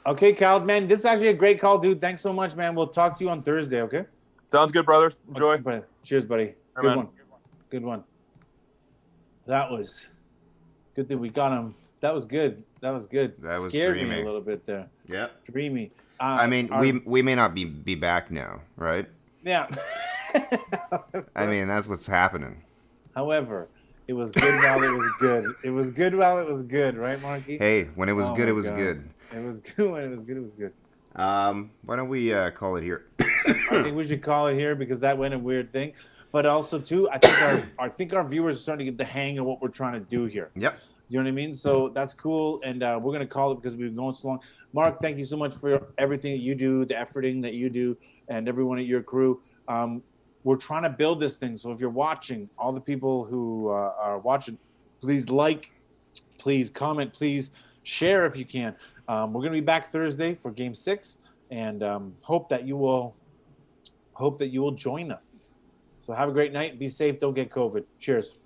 okay, Kyle, man, this is actually a great call, dude. Thanks so much, man. We'll talk to you on Thursday, okay? Sounds good, brother. Enjoy. Okay, buddy. Cheers, buddy. Good one. That was good that we got him. That was good. That was scared dreamy. Me a little bit there. Yeah. Dreamy. I mean, we may not be back now, right? Yeah. I mean, that's what's happening. However, it was good while it was good. It was good while it was good, right, Marky? Hey, when it was Oh good, my it was God. good. It was good when it was good. It was good. Why don't we call it here? I think we should call it here because that went a weird thing. But also too, I think our viewers are starting to get the hang of what we're trying to do here. Yep. You know what I mean? So that's cool, and we're gonna call it because we've been going so long. Mark, thank you so much for everything that you do, the efforting that you do, and everyone at your crew. We're trying to build this thing. So if you're watching, all the people who are watching, please like, please comment, please share if you can. We're gonna be back Thursday for Game 6, and hope that you will join us. So have a great night. Be safe. Don't get COVID. Cheers.